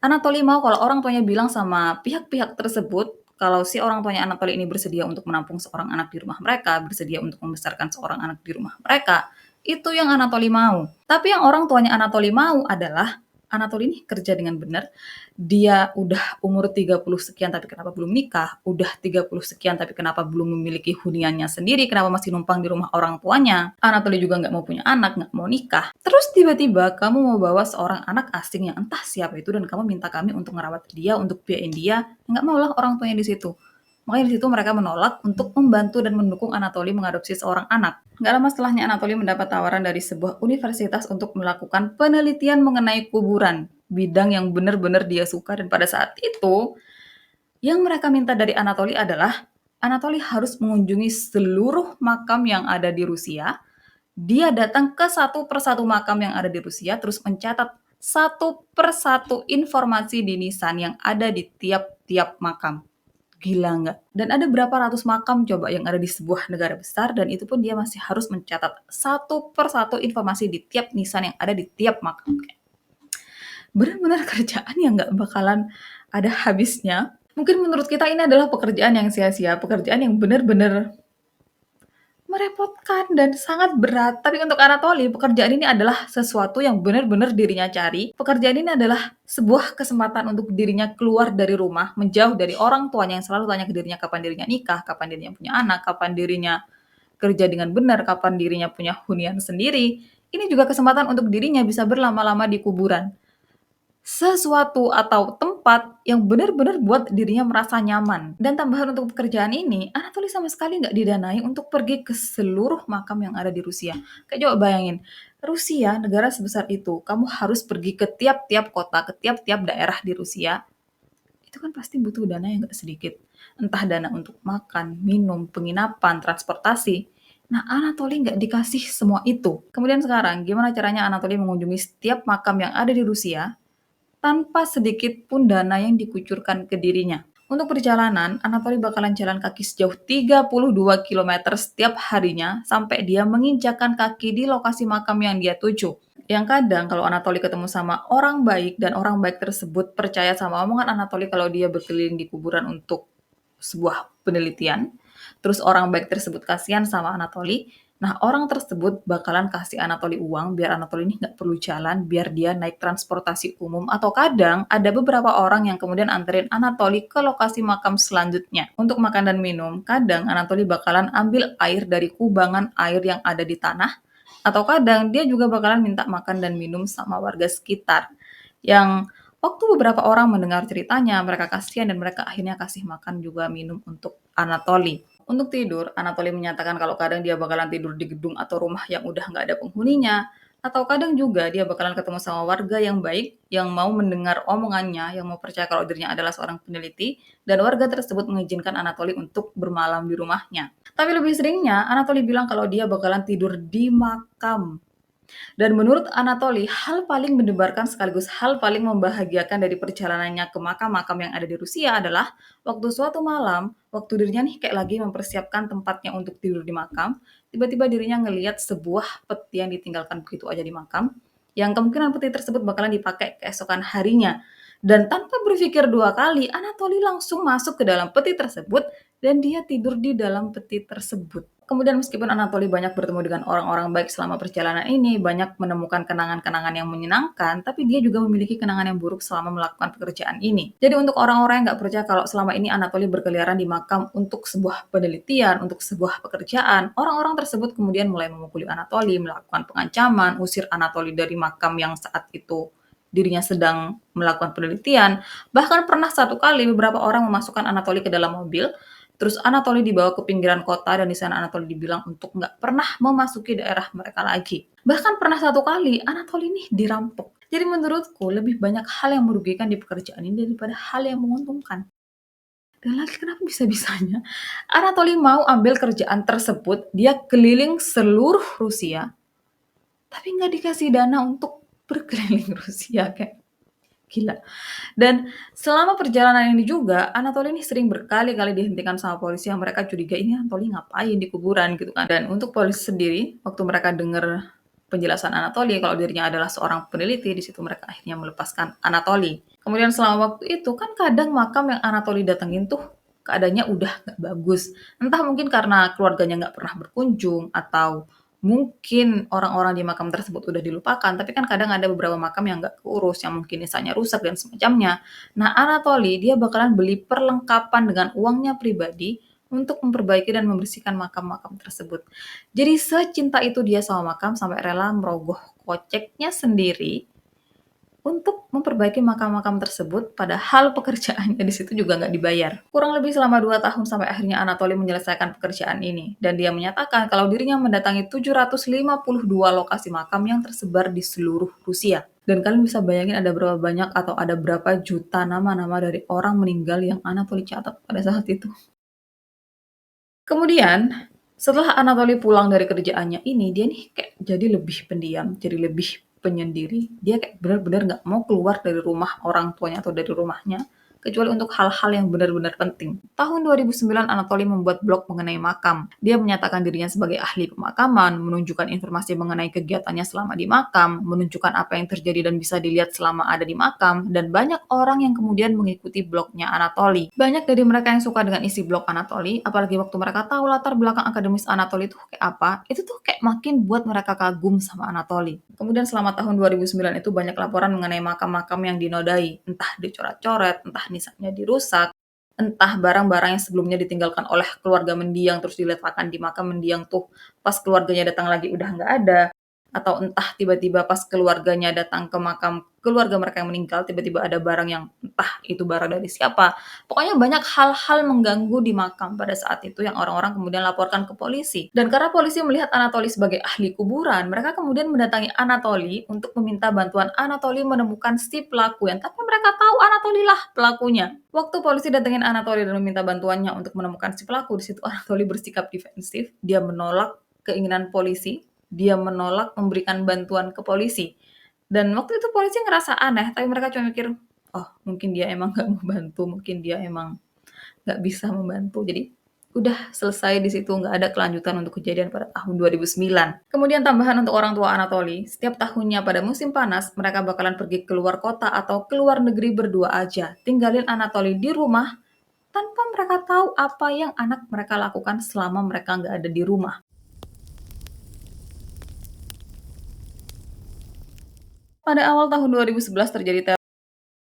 Anatoly mau kalau orang tuanya bilang sama pihak-pihak tersebut, kalau si orang tuanya Anatoly ini bersedia untuk menampung seorang anak di rumah mereka, bersedia untuk membesarkan seorang anak di rumah mereka, itu yang Anatoly mau. Tapi yang orang tuanya Anatoly mau adalah Anatoly ini kerja dengan benar, dia udah umur 30 sekian tapi kenapa belum nikah, udah 30 sekian tapi kenapa belum memiliki huniannya sendiri, kenapa masih numpang di rumah orang tuanya. Anatoly juga nggak mau punya anak, nggak mau nikah. Terus tiba-tiba kamu mau bawa seorang anak asing yang entah siapa itu dan kamu minta kami untuk merawat dia, untuk biayain dia, nggak maulah orang tuanya di situ. Makanya di situ mereka menolak untuk membantu dan mendukung Anatoly mengadopsi seorang anak. Nggak lama setelahnya Anatoly mendapat tawaran dari sebuah universitas untuk melakukan penelitian mengenai kuburan, bidang yang benar-benar dia suka, dan pada saat itu yang mereka minta dari Anatoly adalah Anatoly harus mengunjungi seluruh makam yang ada di Rusia. Dia datang ke satu persatu makam yang ada di Rusia, terus mencatat satu persatu informasi di nisan yang ada di tiap-tiap makam. Gila nggak? Dan ada berapa ratus makam coba yang ada di sebuah negara besar, dan itu pun dia masih harus mencatat satu persatu informasi di tiap nisan yang ada di tiap makam. Benar-benar kerjaan yang nggak bakalan ada habisnya. Mungkin menurut kita ini adalah pekerjaan yang sia-sia, pekerjaan yang benar-benar merepotkan dan sangat berat. Tapi untuk Anatoly, pekerjaan ini adalah sesuatu yang benar-benar dirinya cari. Pekerjaan ini adalah sebuah kesempatan untuk dirinya keluar dari rumah, menjauh dari orang tuanya yang selalu tanya ke dirinya kapan dirinya nikah, kapan dirinya punya anak, kapan dirinya kerja dengan benar, kapan dirinya punya hunian sendiri. Ini juga kesempatan untuk dirinya bisa berlama-lama di kuburan. Sesuatu atau tempat yang benar-benar buat dirinya merasa nyaman. Dan tambahan untuk pekerjaan ini, Anatoly sama sekali nggak didanai untuk pergi ke seluruh makam yang ada di Rusia. Kayak coba bayangin, Rusia, negara sebesar itu, kamu harus pergi ke tiap-tiap kota, ke tiap-tiap daerah di Rusia, itu kan pasti butuh dana yang nggak sedikit. Entah dana untuk makan, minum, penginapan, transportasi. Nah, Anatoly nggak dikasih semua itu. Kemudian sekarang, gimana caranya Anatoly mengunjungi setiap makam yang ada di Rusia tanpa sedikit pun dana yang dikucurkan ke dirinya? Untuk perjalanan, Anatoly bakalan jalan kaki sejauh 32 kilometer setiap harinya sampai dia menginjakkan kaki di lokasi makam yang dia tuju. Yang kadang kalau Anatoly ketemu sama orang baik dan orang baik tersebut percaya sama omongan Anatoly kalau dia berkeliling di kuburan untuk sebuah penelitian, terus orang baik tersebut kasihan sama Anatoly, nah orang tersebut bakalan kasih Anatoly uang biar Anatoly ini nggak perlu jalan, biar dia naik transportasi umum, atau kadang ada beberapa orang yang kemudian anterin Anatoly ke lokasi makam selanjutnya. Untuk makan dan minum, kadang Anatoly bakalan ambil air dari kubangan air yang ada di tanah, atau kadang dia juga bakalan minta makan dan minum sama warga sekitar. Yang waktu beberapa orang mendengar ceritanya, mereka kasihan dan mereka akhirnya kasih makan juga minum untuk Anatoly. Untuk tidur, Anatoly menyatakan kalau kadang dia bakalan tidur di gedung atau rumah yang udah nggak ada penghuninya, atau kadang juga dia bakalan ketemu sama warga yang baik, yang mau mendengar omongannya, yang mau percaya kalau dirinya adalah seorang peneliti, dan warga tersebut mengizinkan Anatoly untuk bermalam di rumahnya. Tapi lebih seringnya, Anatoly bilang kalau dia bakalan tidur di makam. Dan menurut Anatoly, hal paling mendebarkan sekaligus hal paling membahagiakan dari perjalanannya ke makam-makam yang ada di Rusia adalah waktu suatu malam, waktu dirinya nih kayak lagi mempersiapkan tempatnya untuk tidur di makam, tiba-tiba dirinya ngelihat sebuah peti yang ditinggalkan begitu aja di makam, yang kemungkinan peti tersebut bakalan dipakai keesokan harinya. Dan tanpa berpikir dua kali, Anatoly langsung masuk ke dalam peti tersebut dan dia tidur di dalam peti tersebut. Kemudian meskipun Anatoly banyak bertemu dengan orang-orang baik selama perjalanan ini, banyak menemukan kenangan-kenangan yang menyenangkan, tapi dia juga memiliki kenangan yang buruk selama melakukan pekerjaan ini. Jadi untuk orang-orang yang nggak percaya kalau selama ini Anatoly berkeliaran di makam untuk sebuah penelitian, untuk sebuah pekerjaan, orang-orang tersebut kemudian mulai memukuli Anatoly, melakukan pengancaman, usir Anatoly dari makam yang saat itu dirinya sedang melakukan penelitian. Bahkan pernah satu kali beberapa orang memasukkan Anatoly ke dalam mobil, terus Anatoly dibawa ke pinggiran kota dan di sana Anatoly dibilang untuk nggak pernah memasuki daerah mereka lagi. Bahkan pernah satu kali Anatoly ini dirampok. Jadi menurutku lebih banyak hal yang merugikan di pekerjaan ini daripada hal yang menguntungkan. Dan lagi kenapa bisa-bisanya Anatoly mau ambil kerjaan tersebut, dia keliling seluruh Rusia, tapi nggak dikasih dana untuk berkeliling Rusia, kayak gila. Dan selama perjalanan ini juga, Anatoly ini sering berkali-kali dihentikan sama polisi yang mereka curiga, ini Anatoly ngapain di kuburan gitu kan. Dan untuk polisi sendiri, waktu mereka dengar penjelasan Anatoly kalau dirinya adalah seorang peneliti, di situ mereka akhirnya melepaskan Anatoly. Kemudian selama waktu itu kan kadang makam yang Anatoly datengin tuh keadaannya udah nggak bagus. Entah mungkin karena keluarganya nggak pernah berkunjung atau mungkin orang-orang di makam tersebut udah dilupakan, tapi kan kadang ada beberapa makam yang nggak keurus, yang mungkin nisanya rusak dan semacamnya. Nah, Anatoly dia bakalan beli perlengkapan dengan uangnya pribadi untuk memperbaiki dan membersihkan makam-makam tersebut. Jadi secinta itu dia sama makam sampai rela merogoh koceknya sendiri untuk memperbaiki makam-makam tersebut, padahal pekerjaannya di situ juga nggak dibayar. Kurang lebih selama 2 tahun sampai akhirnya Anatoly menyelesaikan pekerjaan ini, dan dia menyatakan kalau dirinya mendatangi 752 lokasi makam yang tersebar di seluruh Rusia. Dan kalian bisa bayangin ada berapa banyak atau ada berapa juta nama-nama dari orang meninggal yang Anatoly catat pada saat itu. Kemudian, setelah Anatoly pulang dari kerjaannya ini, dia nih kayak jadi lebih pendiam, jadi lebih penyendiri. Dia kayak benar-benar nggak mau keluar dari rumah orang tuanya atau dari rumahnya, kecuali untuk hal-hal yang benar-benar penting. Tahun 2009, Anatoly membuat blog mengenai makam. Dia menyatakan dirinya sebagai ahli pemakaman, menunjukkan informasi mengenai kegiatannya selama di makam, menunjukkan apa yang terjadi dan bisa dilihat selama ada di makam, dan banyak orang yang kemudian mengikuti blognya Anatoly. Banyak dari mereka yang suka dengan isi blog Anatoly, apalagi waktu mereka tahu latar belakang akademis Anatoly itu kayak apa, itu tuh kayak makin buat mereka kagum sama Anatoly. Kemudian selama tahun 2009 itu banyak laporan mengenai makam-makam yang dinodai, entah dicoret-coret, entah nisannya dirusak, entah barang-barang yang sebelumnya ditinggalkan oleh keluarga mendiang terus diletakkan di makam mendiang tuh pas keluarganya datang lagi udah nggak ada, atau entah tiba-tiba pas keluarganya datang ke makam keluarga mereka yang meninggal, tiba-tiba ada barang yang entah itu barang dari siapa. Pokoknya banyak hal-hal mengganggu di makam pada saat itu yang orang-orang kemudian laporkan ke polisi. Dan karena polisi melihat Anatoly sebagai ahli kuburan, mereka kemudian mendatangi Anatoly untuk meminta bantuan Anatoly menemukan si pelaku yang tapi mereka tahu Anatoly lah pelakunya. Waktu polisi datengin Anatoly dan meminta bantuannya untuk menemukan si pelaku, di situ Anatoly bersikap defensif, dia menolak keinginan polisi, dia menolak memberikan bantuan ke polisi. Dan waktu itu polisi ngerasa aneh, tapi mereka cuma mikir, oh mungkin dia emang nggak mau bantu, mungkin dia emang nggak bisa membantu. Jadi udah selesai di situ, nggak ada kelanjutan untuk kejadian pada tahun 2009. Kemudian tambahan untuk orang tua Anatoly, setiap tahunnya pada musim panas, mereka bakalan pergi keluar kota atau keluar negeri berdua aja. Tinggalin Anatoly di rumah, tanpa mereka tahu apa yang anak mereka lakukan selama mereka nggak ada di rumah. Pada awal tahun 2011 terjadi teror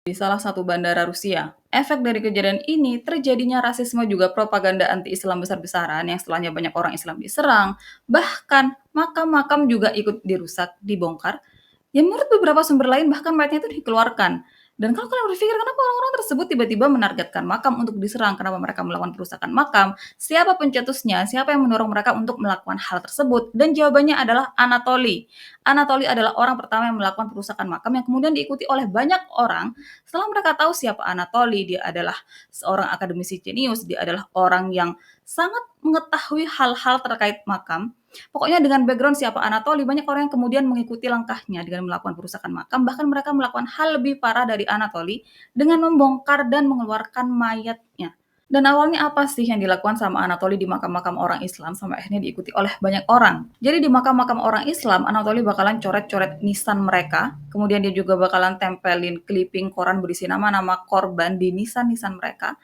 di salah satu bandara Rusia. Efek dari kejadian ini terjadinya rasisme juga propaganda anti-Islam besar-besaran yang setelahnya banyak orang Islam diserang, bahkan makam-makam juga ikut dirusak, dibongkar. Ya menurut beberapa sumber lain bahkan mayatnya itu dikeluarkan. Dan kalau kalian berpikir kenapa orang-orang tersebut tiba-tiba menargetkan makam untuk diserang, kenapa mereka melakukan perusakan makam, siapa pencetusnya, siapa yang mendorong mereka untuk melakukan hal tersebut? Dan jawabannya adalah Anatoly. Anatoly adalah orang pertama yang melakukan perusakan makam yang kemudian diikuti oleh banyak orang setelah mereka tahu siapa Anatoly. Dia adalah seorang akademisi jenius, dia adalah orang yang sangat mengetahui hal-hal terkait makam. Pokoknya dengan background siapa Anatoly, banyak orang yang kemudian mengikuti langkahnya dengan melakukan perusakan makam, bahkan mereka melakukan hal lebih parah dari Anatoly dengan membongkar dan mengeluarkan mayatnya. Dan awalnya apa sih yang dilakukan sama Anatoly di makam-makam orang Islam sampai akhirnya diikuti oleh banyak orang? Jadi di makam-makam orang Islam, Anatoly bakalan coret-coret nisan mereka, kemudian dia juga bakalan tempelin clipping koran berisi nama-nama korban di nisan-nisan mereka,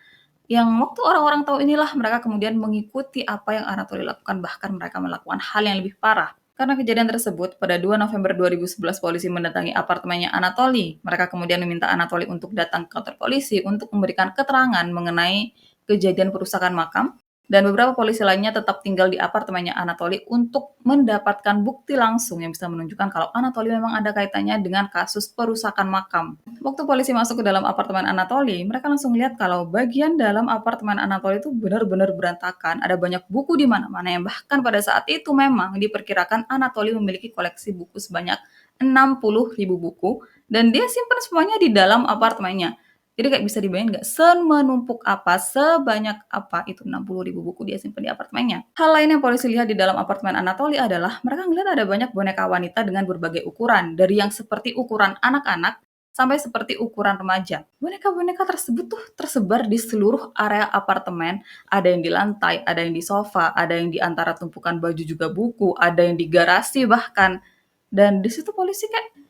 yang waktu orang-orang tahu inilah mereka kemudian mengikuti apa yang Anatoly lakukan, bahkan mereka melakukan hal yang lebih parah. Karena kejadian tersebut, pada 2 November 2011 polisi mendatangi apartemennya Anatoly. Mereka kemudian meminta Anatoly untuk datang ke kantor polisi untuk memberikan keterangan mengenai kejadian perusakan makam. Dan beberapa polisi lainnya tetap tinggal di apartemennya Anatoly untuk mendapatkan bukti langsung yang bisa menunjukkan kalau Anatoly memang ada kaitannya dengan kasus perusakan makam. Waktu polisi masuk ke dalam apartemen Anatoly, mereka langsung lihat kalau bagian dalam apartemen Anatoly itu benar-benar berantakan. Ada banyak buku di mana-mana yang bahkan pada saat itu memang diperkirakan Anatoly memiliki koleksi buku sebanyak 60.000 buku dan dia simpan semuanya di dalam apartemennya. Jadi kayak bisa dibayangin nggak, semenumpuk apa, sebanyak apa itu 60.000 buku dia simpen di apartemennya. Hal lain yang polisi lihat di dalam apartemen Anatoly adalah mereka ngelihat ada banyak boneka wanita dengan berbagai ukuran, dari yang seperti ukuran anak-anak sampai seperti ukuran remaja. Boneka-boneka tersebut tuh tersebar di seluruh area apartemen, ada yang di lantai, ada yang di sofa, ada yang di antara tumpukan baju juga buku, ada yang di garasi bahkan. Dan di situ polisi kayak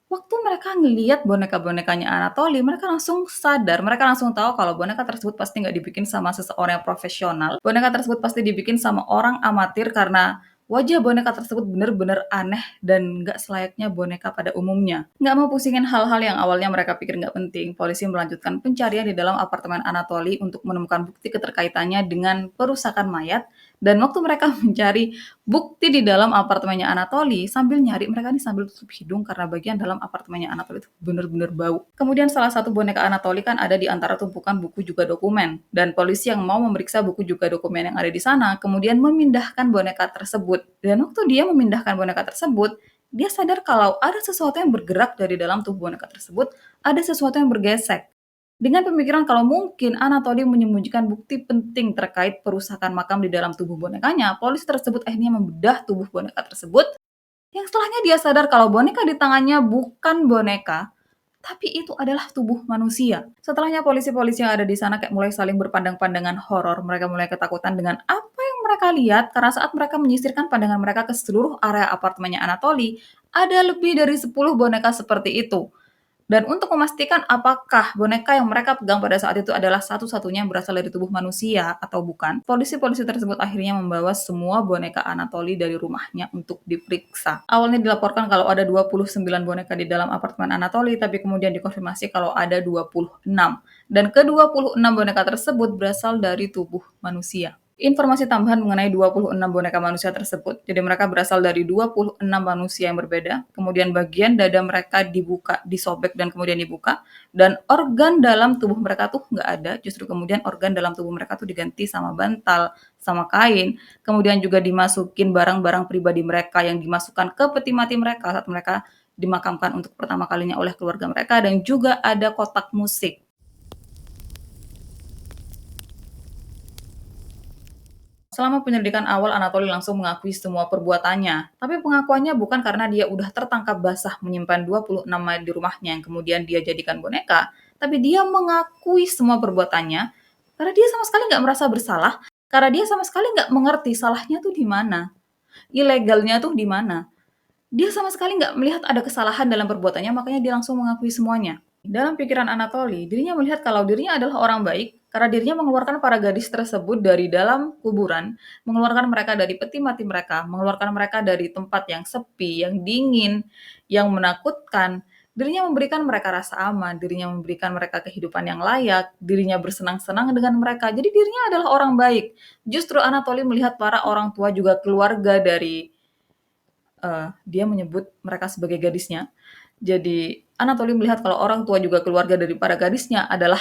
waktu mereka ngelihat boneka-bonekanya Anatoly, mereka langsung sadar, mereka langsung tahu kalau boneka tersebut pasti nggak dibikin sama seseorang yang profesional. Boneka tersebut pasti dibikin sama orang amatir karena wajah boneka tersebut benar-benar aneh dan nggak selayaknya boneka pada umumnya. Nggak mau pusingin hal-hal yang awalnya mereka pikir nggak penting, polisi melanjutkan pencarian di dalam apartemen Anatoly untuk menemukan bukti keterkaitannya dengan perusakan mayat. Dan waktu mereka mencari bukti di dalam apartemennya Anatoly, sambil nyari mereka nih sambil tutup hidung karena bagian dalam apartemennya Anatoly itu bener-bener bau. Kemudian salah satu boneka Anatoly kan ada di antara tumpukan buku juga dokumen. Dan polisi yang mau memeriksa buku juga dokumen yang ada di sana, kemudian memindahkan boneka tersebut. Dan waktu dia memindahkan boneka tersebut, dia sadar kalau ada sesuatu yang bergerak dari dalam tubuh boneka tersebut, ada sesuatu yang bergesek. Dengan pemikiran kalau mungkin Anatoly menyembunyikan bukti penting terkait perusakan makam di dalam tubuh bonekanya, polisi tersebut akhirnya membedah tubuh boneka tersebut, yang setelahnya dia sadar kalau boneka di tangannya bukan boneka, tapi itu adalah tubuh manusia. Setelahnya polisi-polisi yang ada di sana kayak mulai saling berpandang-pandangan horor, mereka mulai ketakutan dengan apa yang mereka lihat karena saat mereka menyisirkan pandangan mereka ke seluruh area apartemennya Anatoly, ada lebih dari 10 boneka seperti itu. Dan untuk memastikan apakah boneka yang mereka pegang pada saat itu adalah satu-satunya yang berasal dari tubuh manusia atau bukan, polisi-polisi tersebut akhirnya membawa semua boneka Anatoly dari rumahnya untuk diperiksa. Awalnya dilaporkan kalau ada 29 boneka di dalam apartemen Anatoly, tapi kemudian dikonfirmasi kalau ada 26. Dan ke-26 boneka tersebut berasal dari tubuh manusia. Informasi tambahan mengenai 26 boneka manusia tersebut. Jadi mereka berasal dari 26 manusia yang berbeda. Kemudian bagian dada mereka dibuka, disobek dan kemudian dibuka. Dan organ dalam tubuh mereka tuh nggak ada. Justru kemudian organ dalam tubuh mereka tuh diganti sama bantal, sama kain. Kemudian juga dimasukin barang-barang pribadi mereka yang dimasukkan ke peti mati mereka saat mereka dimakamkan untuk pertama kalinya oleh keluarga mereka. Dan juga ada kotak musik. Selama penyelidikan awal, Anatoly langsung mengakui semua perbuatannya. Tapi pengakuannya bukan karena dia udah tertangkap basah menyimpan 26 mayat di rumahnya yang kemudian dia jadikan boneka, tapi dia mengakui semua perbuatannya karena dia sama sekali nggak merasa bersalah, karena dia sama sekali nggak mengerti salahnya tuh di mana, ilegalnya tuh di mana. Dia sama sekali nggak melihat ada kesalahan dalam perbuatannya, makanya dia langsung mengakui semuanya. Dalam pikiran Anatoly, dirinya melihat kalau dirinya adalah orang baik karena dirinya mengeluarkan para gadis tersebut dari dalam kuburan, mengeluarkan mereka dari peti mati mereka, mengeluarkan mereka dari tempat yang sepi, yang dingin, yang menakutkan. Dirinya memberikan mereka rasa aman, dirinya memberikan mereka kehidupan yang layak, dirinya bersenang-senang dengan mereka. Jadi dirinya adalah orang baik. Justru Anatoly melihat para orang tua juga keluarga dari dia menyebut mereka sebagai gadisnya. Jadi Anatoly melihat kalau orang tua juga keluarga dari para gadisnya adalah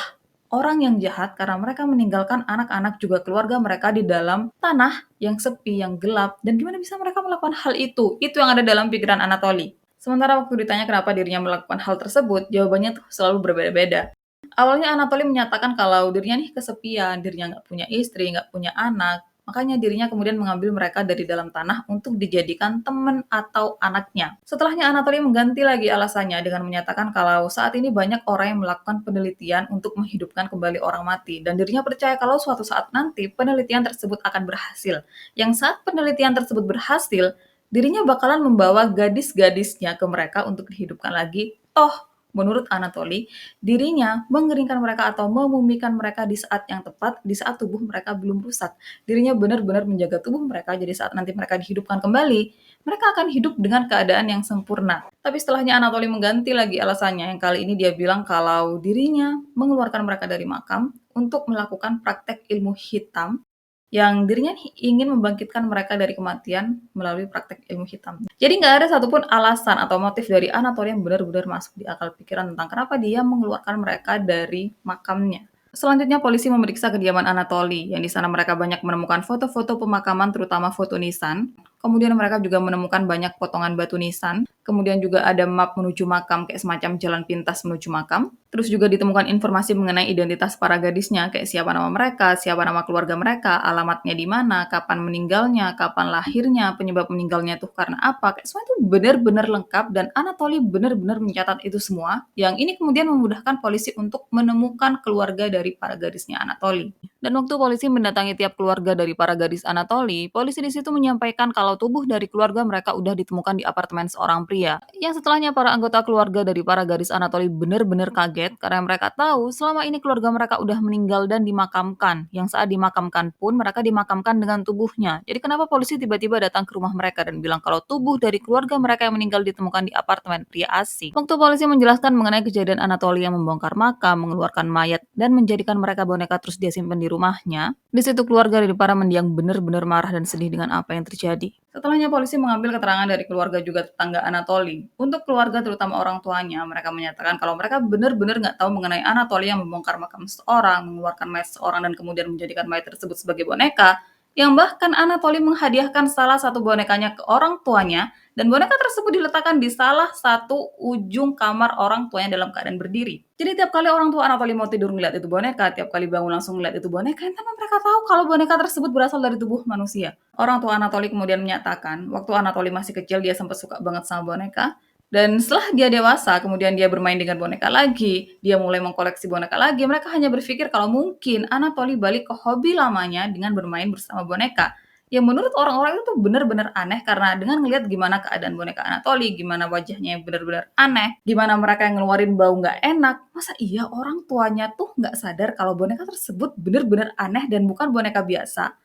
orang yang jahat karena mereka meninggalkan anak-anak juga keluarga mereka di dalam tanah yang sepi, yang gelap, dan gimana bisa mereka melakukan hal itu? Itu yang ada dalam pikiran Anatoly. Sementara waktu ditanya kenapa dirinya melakukan hal tersebut, jawabannya tuh selalu berbeda-beda. Awalnya Anatoly menyatakan kalau dirinya nih kesepian, dirinya nggak punya istri, nggak punya anak, makanya dirinya kemudian mengambil mereka dari dalam tanah untuk dijadikan teman atau anaknya. Setelahnya Anatoly mengganti lagi alasannya dengan menyatakan kalau saat ini banyak orang yang melakukan penelitian untuk menghidupkan kembali orang mati dan dirinya percaya kalau suatu saat nanti penelitian tersebut akan berhasil. Yang saat penelitian tersebut berhasil, dirinya bakalan membawa gadis-gadisnya ke mereka untuk dihidupkan lagi. Toh menurut Anatoly, dirinya mengeringkan mereka atau memumikan mereka di saat yang tepat, di saat tubuh mereka belum rusak. Dirinya benar-benar menjaga tubuh mereka, jadi saat nanti mereka dihidupkan kembali, mereka akan hidup dengan keadaan yang sempurna. Tapi setelahnya Anatoly mengganti lagi alasannya, yang kali ini dia bilang kalau dirinya mengeluarkan mereka dari makam untuk melakukan praktek ilmu hitam yang dirinya ingin membangkitkan mereka dari kematian melalui praktek ilmu hitam. Jadi nggak ada satupun alasan atau motif dari Anatoly yang benar-benar masuk di akal pikiran tentang kenapa dia mengeluarkan mereka dari makamnya. Selanjutnya polisi memeriksa kediaman Anatoly, yang di sana mereka banyak menemukan foto-foto pemakaman terutama foto nisan. Kemudian mereka juga menemukan banyak potongan batu nisan. kemudian juga ada map menuju makam kayak semacam jalan pintas menuju makam. Terus juga ditemukan informasi mengenai identitas para gadisnya, kayak siapa nama mereka, siapa nama keluarga mereka, alamatnya di mana, kapan meninggalnya, kapan lahirnya, penyebab meninggalnya itu karena apa. Kayak semua itu benar-benar lengkap dan Anatoly benar-benar mencatat itu semua. Yang ini kemudian memudahkan polisi untuk menemukan keluarga dari para gadisnya Anatoly. Dan waktu polisi mendatangi tiap keluarga dari para gadis Anatoly, polisi di situ menyampaikan kalau tubuh dari keluarga mereka udah ditemukan di apartemen seorang pria. Yang setelahnya para anggota keluarga dari para gadis Anatoly benar-benar kaget karena mereka tahu selama ini keluarga mereka udah meninggal dan dimakamkan. Yang saat dimakamkan pun mereka dimakamkan dengan tubuhnya. Jadi kenapa polisi tiba-tiba datang ke rumah mereka dan bilang kalau tubuh dari keluarga mereka yang meninggal ditemukan di apartemen pria asing. Waktu polisi menjelaskan mengenai kejadian Anatoly yang membongkar makam, mengeluarkan mayat, dan menjadikan mereka boneka terus dia simpan di rumahnya, di situ keluarga dari para mendiang benar-benar marah dan sedih dengan apa yang terjadi. Setelahnya polisi mengambil keterangan dari keluarga juga tetangga Anatoly. Untuk keluarga terutama orang tuanya, mereka menyatakan kalau mereka benar-benar nggak tahu mengenai Anatoly yang membongkar makam seseorang, mengeluarkan mayat seseorang dan kemudian menjadikan mayat tersebut sebagai boneka, yang bahkan Anatoly menghadiahkan salah satu bonekanya ke orang tuanya dan boneka tersebut diletakkan di salah satu ujung kamar orang tuanya dalam keadaan berdiri. Jadi tiap kali orang tua Anatoly mau tidur ngeliat itu boneka, tiap kali bangun langsung ngeliat itu boneka, tanpa mereka tahu kalau boneka tersebut berasal dari tubuh manusia. Orang tua Anatoly kemudian menyatakan, waktu Anatoly masih kecil dia sempat suka banget sama boneka, dan setelah dia dewasa, kemudian dia bermain dengan boneka lagi, dia mulai mengkoleksi boneka lagi, mereka hanya berpikir kalau mungkin Anatoly balik ke hobi lamanya dengan bermain bersama boneka. Yang menurut orang-orang itu benar-benar aneh karena dengan ngelihat gimana keadaan boneka Anatoly, gimana wajahnya yang benar-benar aneh, gimana mereka yang ngeluarin bau nggak enak, masa iya orang tuanya tuh nggak sadar kalau boneka tersebut benar-benar aneh dan bukan boneka biasa?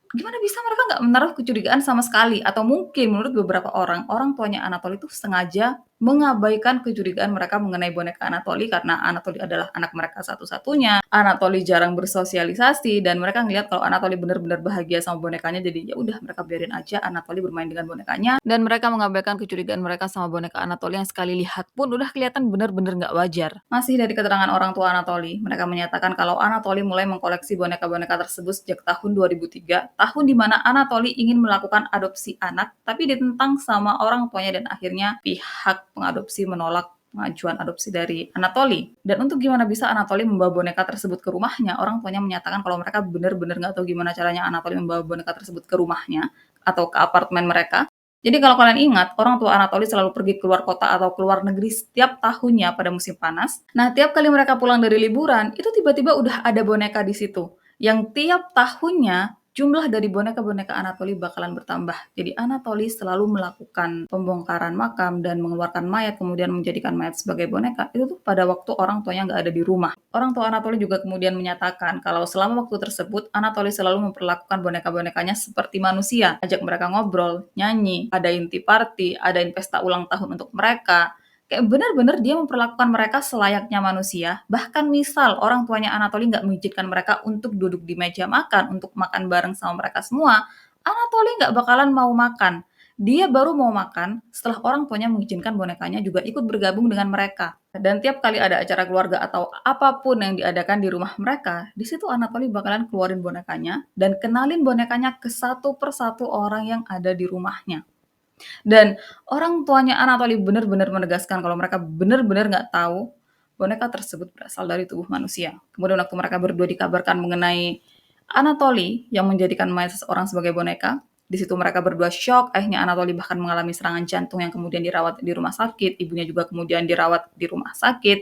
Gimana bisa mereka nggak menaruh kecurigaan sama sekali? Atau mungkin menurut beberapa orang, orang tuanya Anatoly itu sengaja mengabaikan kecurigaan mereka mengenai boneka Anatoly karena Anatoly adalah anak mereka satu-satunya. Anatoly jarang bersosialisasi dan mereka ngelihat kalau Anatoly benar-benar bahagia sama bonekanya, jadi ya udah mereka biarin aja Anatoly bermain dengan bonekanya dan mereka mengabaikan kecurigaan mereka sama boneka Anatoly yang sekali lihat pun udah kelihatan benar-benar nggak wajar. Masih dari keterangan orang tua Anatoly, mereka menyatakan kalau Anatoly mulai mengkoleksi boneka-boneka tersebut sejak tahun 2003, tahun di mana Anatoly ingin melakukan adopsi anak, tapi ditentang sama orang tuanya dan akhirnya pihak pengadopsi menolak pengajuan adopsi dari Anatoly. Dan untuk gimana bisa Anatoly membawa boneka tersebut ke rumahnya, orang tuanya menyatakan kalau mereka benar-benar nggak tahu gimana caranya Anatoly membawa boneka tersebut ke rumahnya atau ke apartemen mereka. Jadi kalau kalian ingat, orang tua Anatoly selalu pergi keluar kota atau keluar negeri setiap tahunnya pada musim panas. Nah, tiap kali mereka pulang dari liburan, itu tiba-tiba udah ada boneka di situ. Yang tiap tahunnya jumlah dari boneka-boneka Anatoly bakalan bertambah. Jadi Anatoly selalu melakukan pembongkaran makam dan mengeluarkan mayat, kemudian menjadikan mayat sebagai boneka, itu tuh pada waktu orang tuanya nggak ada di rumah. Orang tua Anatoly juga kemudian menyatakan kalau selama waktu tersebut, Anatoly selalu memperlakukan boneka-bonekanya seperti manusia. Ajak mereka ngobrol, nyanyi, adain tea party, adain pesta ulang tahun untuk mereka. Kayak benar-benar dia memperlakukan mereka selayaknya manusia. Bahkan misal orang tuanya Anatoly nggak mengizinkan mereka untuk duduk di meja makan, untuk makan bareng sama mereka semua, Anatoly nggak bakalan mau makan. Dia baru mau makan setelah orang tuanya mengizinkan bonekanya juga ikut bergabung dengan mereka. Dan tiap kali ada acara keluarga atau apapun yang diadakan di rumah mereka, di situ Anatoly bakalan keluarin bonekanya dan kenalin bonekanya ke satu persatu orang yang ada di rumahnya. Dan orang tuanya Anatoly benar-benar menegaskan kalau mereka benar-benar nggak tahu boneka tersebut berasal dari tubuh manusia. Kemudian waktu mereka berdua dikabarkan mengenai Anatoly yang menjadikan mayat seseorang sebagai boneka, di situ mereka berdua syok. Akhirnya Anatoly bahkan mengalami serangan jantung yang kemudian dirawat di rumah sakit. Ibunya juga kemudian dirawat di rumah sakit.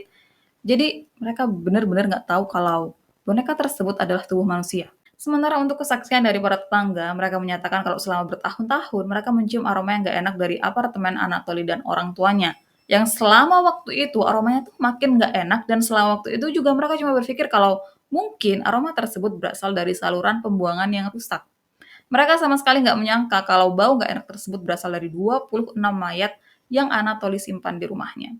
Jadi mereka benar-benar nggak tahu kalau boneka tersebut adalah tubuh manusia. Sementara untuk kesaksian dari para tetangga, mereka menyatakan kalau selama bertahun-tahun mereka mencium aroma yang nggak enak dari apartemen Anatoly dan orang tuanya. Yang selama waktu itu aromanya tuh makin nggak enak dan selama waktu itu juga mereka cuma berpikir kalau mungkin aroma tersebut berasal dari saluran pembuangan yang rusak. Mereka sama sekali nggak menyangka kalau bau nggak enak tersebut berasal dari 26 mayat yang Anatoly simpan di rumahnya.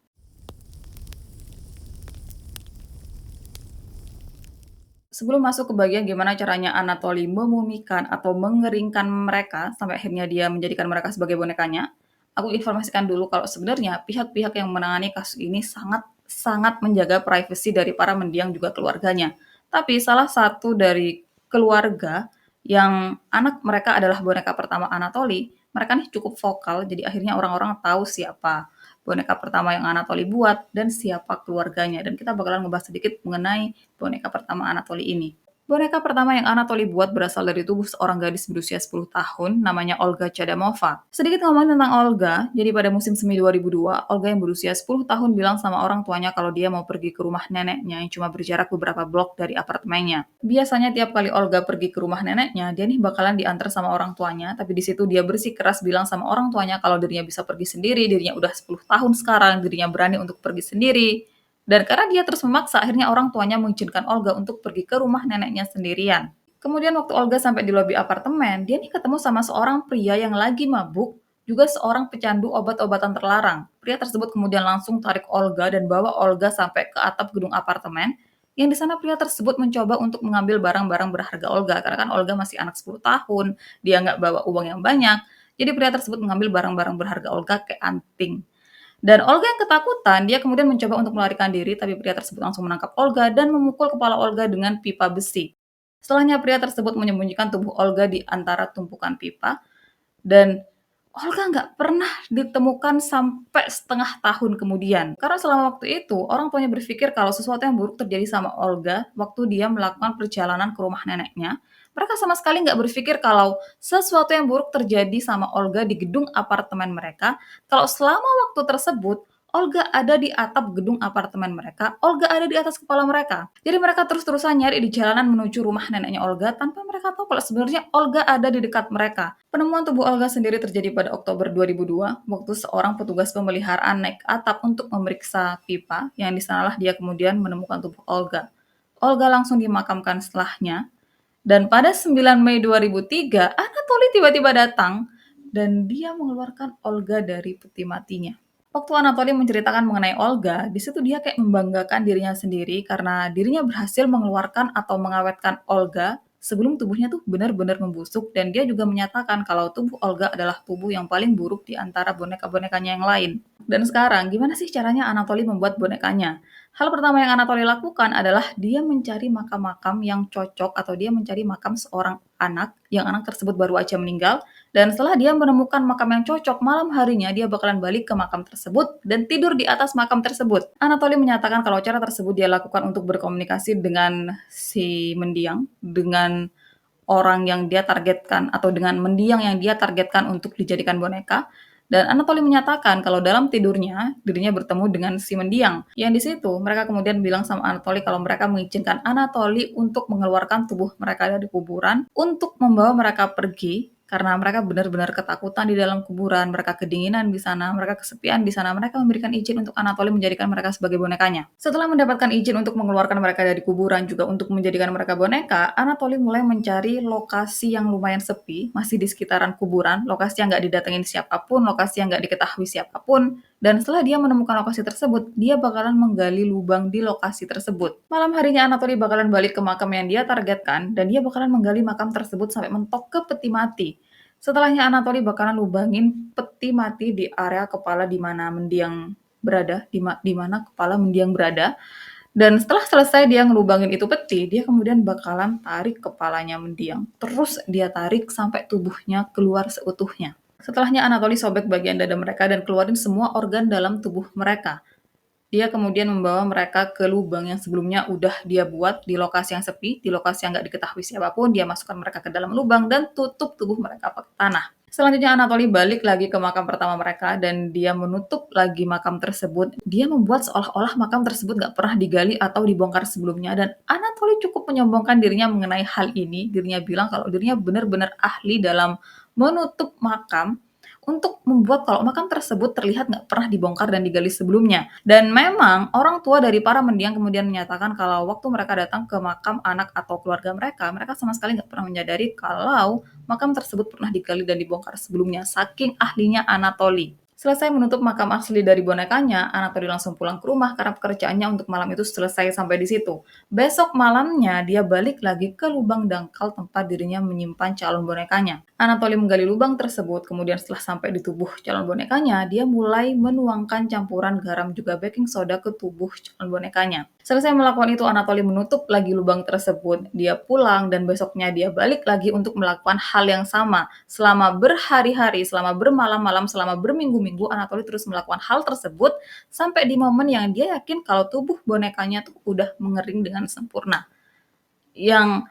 Sebelum masuk ke bagian gimana caranya Anatoly memumikan atau mengeringkan mereka sampai akhirnya dia menjadikan mereka sebagai bonekanya, aku informasikan dulu kalau sebenarnya pihak-pihak yang menangani kasus ini sangat menjaga privasi dari para mendiang juga keluarganya. Tapi salah satu dari keluarga yang anak mereka adalah boneka pertama Anatoly, mereka nih cukup vokal, jadi akhirnya orang-orang tahu siapa boneka pertama yang Anatoly buat dan siapa keluarganya. Dan kita bakalan ngebahas sedikit mengenai boneka pertama Anatoly ini. Boneka pertama yang Anatoly buat berasal dari tubuh seorang gadis berusia 10 tahun, namanya Olga Chadamova. Sedikit ngomongin tentang Olga, jadi pada musim semi 2002, Olga yang berusia 10 tahun bilang sama orang tuanya kalau dia mau pergi ke rumah neneknya yang cuma berjarak beberapa blok dari apartemennya. Biasanya tiap kali Olga pergi ke rumah neneknya, dia nih bakalan diantar sama orang tuanya, tapi di situ dia bersikeras bilang sama orang tuanya kalau dirinya bisa pergi sendiri, dirinya udah 10 tahun sekarang, dirinya berani untuk pergi sendiri. Dan karena dia terus memaksa, akhirnya orang tuanya mengizinkan Olga untuk pergi ke rumah neneknya sendirian. Kemudian waktu Olga sampai di lobi apartemen, dia nih ketemu sama seorang pria yang lagi mabuk, juga seorang pecandu obat-obatan terlarang. Pria tersebut kemudian langsung tarik Olga dan bawa Olga sampai ke atap gedung apartemen, yang di sana pria tersebut mencoba untuk mengambil barang-barang berharga Olga, karena kan Olga masih anak 10 tahun, dia nggak bawa uang yang banyak, jadi pria tersebut mengambil barang-barang berharga Olga kayak anting. Dan Olga yang ketakutan, dia kemudian mencoba untuk melarikan diri, tapi pria tersebut langsung menangkap Olga dan memukul kepala Olga dengan pipa besi. Setelahnya pria tersebut menyembunyikan tubuh Olga di antara tumpukan pipa, dan Olga nggak pernah ditemukan sampai setengah tahun kemudian. Karena selama waktu itu, orang tuanya berpikir kalau sesuatu yang buruk terjadi sama Olga waktu dia melakukan perjalanan ke rumah neneknya. Mereka sama sekali nggak berpikir kalau sesuatu yang buruk terjadi sama Olga di gedung apartemen mereka, kalau selama waktu tersebut Olga ada di atap gedung apartemen mereka, Olga ada di atas kepala mereka. Jadi mereka terus-terusan nyari di jalanan menuju rumah neneknya Olga tanpa mereka tahu kalau sebenarnya Olga ada di dekat mereka. Penemuan tubuh Olga sendiri terjadi pada Oktober 2002, waktu seorang petugas pemeliharaan naik ke atap untuk memeriksa pipa, yang di sanalah dia kemudian menemukan tubuh Olga. Olga langsung dimakamkan setelahnya, dan pada 9 Mei 2003, Anatoly tiba-tiba datang dan dia mengeluarkan Olga dari peti matinya. Waktu Anatoly menceritakan mengenai Olga, di situ dia kayak membanggakan dirinya sendiri karena dirinya berhasil mengeluarkan atau mengawetkan Olga sebelum tubuhnya tuh benar-benar membusuk, dan dia juga menyatakan kalau tubuh Olga adalah tubuh yang paling buruk di antara boneka-bonekanya yang lain. Dan sekarang, gimana sih caranya Anatoly membuat bonekanya? Hal pertama yang Anatoly lakukan adalah dia mencari makam-makam yang cocok, atau dia mencari makam seorang anak yang anak tersebut baru aja meninggal, dan setelah dia menemukan makam yang cocok, malam harinya dia bakalan balik ke makam tersebut dan tidur di atas makam tersebut. Anatoly menyatakan kalau cara tersebut dia lakukan untuk berkomunikasi dengan si mendiang, dengan orang yang dia targetkan atau dengan mendiang yang dia targetkan untuk dijadikan boneka. Dan Anatoly menyatakan kalau dalam tidurnya, dirinya bertemu dengan si mendiang. Yang di situ, mereka kemudian bilang sama Anatoly kalau mereka mengizinkan Anatoly untuk mengeluarkan tubuh mereka dari kuburan, untuk membawa mereka pergi, karena mereka benar-benar ketakutan di dalam kuburan, mereka kedinginan di sana, mereka kesepian di sana, mereka memberikan izin untuk Anatoly menjadikan mereka sebagai bonekanya. Setelah mendapatkan izin untuk mengeluarkan mereka dari kuburan, juga untuk menjadikan mereka boneka, Anatoly mulai mencari lokasi yang lumayan sepi, masih di sekitaran kuburan, lokasi yang nggak didatengin siapapun, lokasi yang nggak diketahui siapapun, dan setelah dia menemukan lokasi tersebut, dia bakalan menggali lubang di lokasi tersebut. Malam harinya Anatoly bakalan balik ke makam yang dia targetkan, dan dia bakalan menggali makam tersebut sampai mentok ke peti mati. Setelahnya Anatoly bakalan lubangin peti mati di area kepala di mana mendiang berada, di mana kepala mendiang berada. Dan setelah selesai dia ngelubangin itu peti, dia kemudian bakalan tarik kepalanya mendiang. Terus dia tarik sampai tubuhnya keluar seutuhnya. Setelahnya Anatoly sobek bagian dada mereka dan keluarin semua organ dalam tubuh mereka. Dia kemudian membawa mereka ke lubang yang sebelumnya udah dia buat di lokasi yang sepi, di lokasi yang nggak diketahui siapapun, dia masukkan mereka ke dalam lubang dan tutup tubuh mereka pakai tanah. Selanjutnya Anatoly balik lagi ke makam pertama mereka dan dia menutup lagi makam tersebut. Dia membuat seolah-olah makam tersebut nggak pernah digali atau dibongkar sebelumnya, dan Anatoly cukup menyombongkan dirinya mengenai hal ini. Dirinya bilang kalau dirinya benar-benar ahli dalam menutup makam, untuk membuat kalau makam tersebut terlihat nggak pernah dibongkar dan digali sebelumnya. Dan memang orang tua dari para mendiang kemudian menyatakan kalau waktu mereka datang ke makam anak atau keluarga mereka, mereka sama sekali nggak pernah menyadari kalau makam tersebut pernah digali dan dibongkar sebelumnya, saking ahlinya Anatoly. Selesai menutup makam asli dari bonekanya, Anatoly langsung pulang ke rumah karena pekerjaannya untuk malam itu selesai sampai di situ. Besok malamnya dia balik lagi ke lubang dangkal tempat dirinya menyimpan calon bonekanya. Anatoly menggali lubang tersebut, kemudian setelah sampai di tubuh calon bonekanya, dia mulai menuangkan campuran garam juga baking soda ke tubuh calon bonekanya. Selesai melakukan itu, Anatoly menutup lagi lubang tersebut. Dia pulang dan besoknya dia balik lagi untuk melakukan hal yang sama. Selama berhari-hari, selama bermalam-malam, selama berminggu-minggu, Anatoly terus melakukan hal tersebut sampai di momen yang dia yakin kalau tubuh bonekanya tuh udah mengering dengan sempurna. Yang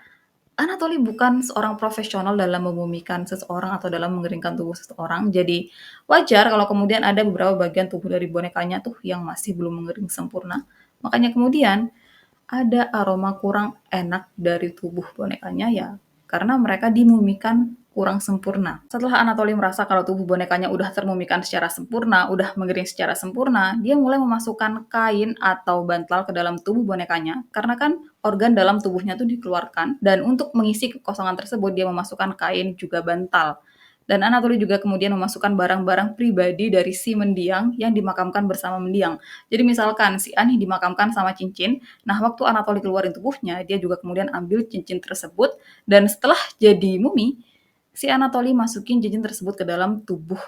Anatoly bukan seorang profesional dalam memumikan seseorang atau dalam mengeringkan tubuh seseorang, jadi wajar kalau kemudian ada beberapa bagian tubuh dari bonekanya tuh yang masih belum mengering sempurna. Makanya kemudian ada aroma kurang enak dari tubuh bonekanya ya karena mereka dimumikan kurang sempurna. Setelah Anatoly merasa kalau tubuh bonekanya udah termumikan secara sempurna, udah mengering secara sempurna, dia mulai memasukkan kain atau bantal ke dalam tubuh bonekanya karena kan organ dalam tubuhnya tuh dikeluarkan dan untuk mengisi kekosongan tersebut dia memasukkan kain juga bantal. Dan Anatoly juga kemudian memasukkan barang-barang pribadi dari si mendiang yang dimakamkan bersama mendiang. Jadi misalkan si Ani dimakamkan sama cincin, nah waktu Anatoly keluarin tubuhnya, dia juga kemudian ambil cincin tersebut dan setelah jadi mumi, si Anatoly masukin cincin tersebut ke dalam tubuh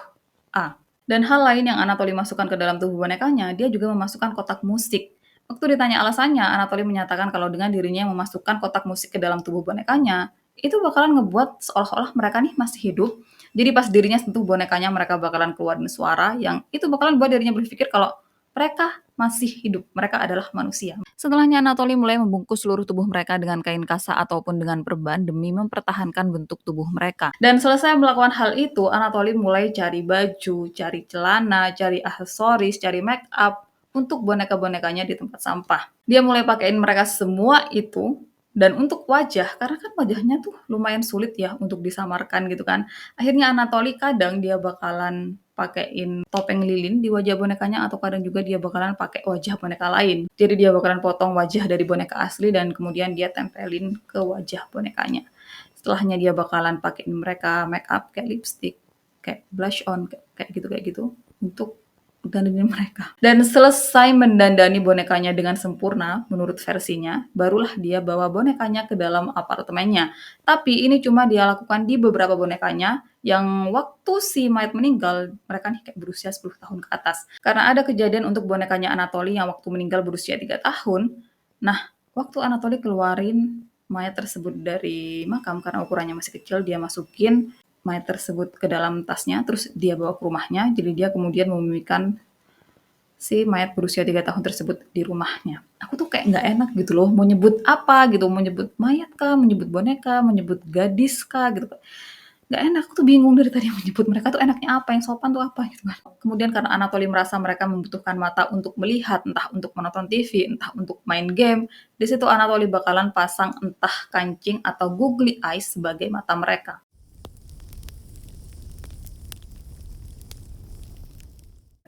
A. Dan hal lain yang Anatoly masukkan ke dalam tubuh bonekanya, dia juga memasukkan kotak musik. Waktu ditanya alasannya, Anatoly menyatakan kalau dengan dirinya memasukkan kotak musik ke dalam tubuh bonekanya, itu bakalan ngebuat seolah-olah mereka nih masih hidup. Jadi pas dirinya sentuh bonekanya, mereka bakalan keluarin suara yang itu bakalan buat dirinya berpikir kalau mereka masih hidup, mereka adalah manusia. Setelahnya Anatoly mulai membungkus seluruh tubuh mereka dengan kain kasa ataupun dengan perban demi mempertahankan bentuk tubuh mereka. Dan selesai melakukan hal itu, Anatoly mulai cari baju, cari celana, cari aksesoris, cari make up untuk boneka-bonekanya di tempat sampah. Dia mulai pakein mereka semua itu dan untuk wajah, karena kan wajahnya tuh lumayan sulit ya untuk disamarkan gitu kan. Akhirnya Anatoly kadang dia bakalan pakein topeng lilin di wajah bonekanya atau kadang juga dia bakalan pakai wajah boneka lain. Jadi dia bakalan potong wajah dari boneka asli dan kemudian dia tempelin ke wajah bonekanya. Setelahnya dia bakalan pakein mereka make up kayak lipstick, kayak blush on, kayak gitu untuk dandanin mereka. Dan selesai mendandani bonekanya dengan sempurna, menurut versinya, barulah dia bawa bonekanya ke dalam apartemennya. Tapi ini cuma dia lakukan di beberapa bonekanya yang waktu si mayat meninggal, mereka nih kayak berusia 10 tahun ke atas. Karena ada kejadian untuk bonekanya Anatoly yang waktu meninggal berusia 3 tahun. Nah, waktu Anatoly keluarin mayat tersebut dari makam karena ukurannya masih kecil, dia masukin mayat tersebut ke dalam tasnya, terus dia bawa ke rumahnya, jadi dia kemudian memumikan si mayat berusia 3 tahun tersebut di rumahnya. Aku tuh kayak nggak enak gitu loh, mau nyebut apa gitu, mau nyebut mayat kah, mau nyebut boneka, mau nyebut gadis kah gitu. Nggak enak, aku tuh bingung dari tadi mau nyebut mereka tuh enaknya apa, yang sopan tuh apa gitu kan. Kemudian karena Anatoly merasa mereka membutuhkan mata untuk melihat, entah untuk menonton TV, entah untuk main game, di situ Anatoly bakalan pasang entah kancing atau googly eyes sebagai mata mereka.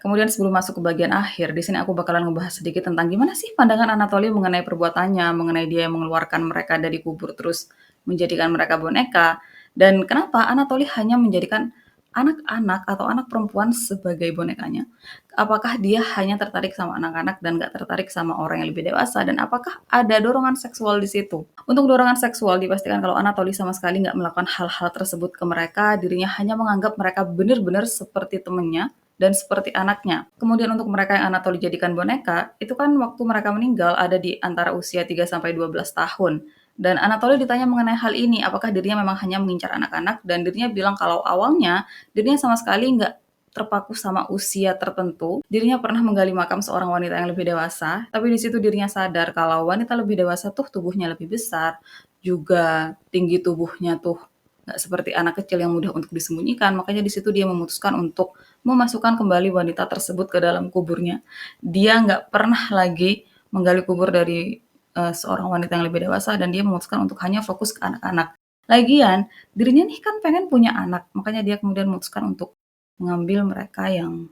Kemudian sebelum masuk ke bagian akhir, di sini aku bakalan ngebahas sedikit tentang gimana sih pandangan Anatoly mengenai perbuatannya, mengenai dia yang mengeluarkan mereka dari kubur terus menjadikan mereka boneka, dan kenapa Anatoly hanya menjadikan anak-anak atau anak perempuan sebagai bonekanya. Apakah dia hanya tertarik sama anak-anak dan gak tertarik sama orang yang lebih dewasa, dan apakah ada dorongan seksual di situ? Untuk dorongan seksual dipastikan kalau Anatoly sama sekali nggak melakukan hal-hal tersebut ke mereka, dirinya hanya menganggap mereka benar-benar seperti temennya, dan seperti anaknya. Kemudian untuk mereka yang Anatoly jadikan boneka, itu kan waktu mereka meninggal ada di antara usia 3 sampai 12 tahun. Dan Anatoly ditanya mengenai hal ini, apakah dirinya memang hanya mengincar anak-anak, dan dirinya bilang kalau awalnya dirinya sama sekali nggak terpaku sama usia tertentu. Dirinya pernah menggali makam seorang wanita yang lebih dewasa, tapi di situ dirinya sadar kalau wanita lebih dewasa tuh tubuhnya lebih besar, juga tinggi tubuhnya tuh nggak seperti anak kecil yang mudah untuk disembunyikan. Makanya di situ dia memutuskan untuk memasukkan kembali wanita tersebut ke dalam kuburnya. Dia nggak pernah lagi menggali kubur dari seorang wanita yang lebih dewasa dan dia memutuskan untuk hanya fokus ke anak-anak. Lagian, dirinya nih kan pengen punya anak, makanya dia kemudian memutuskan untuk mengambil mereka yang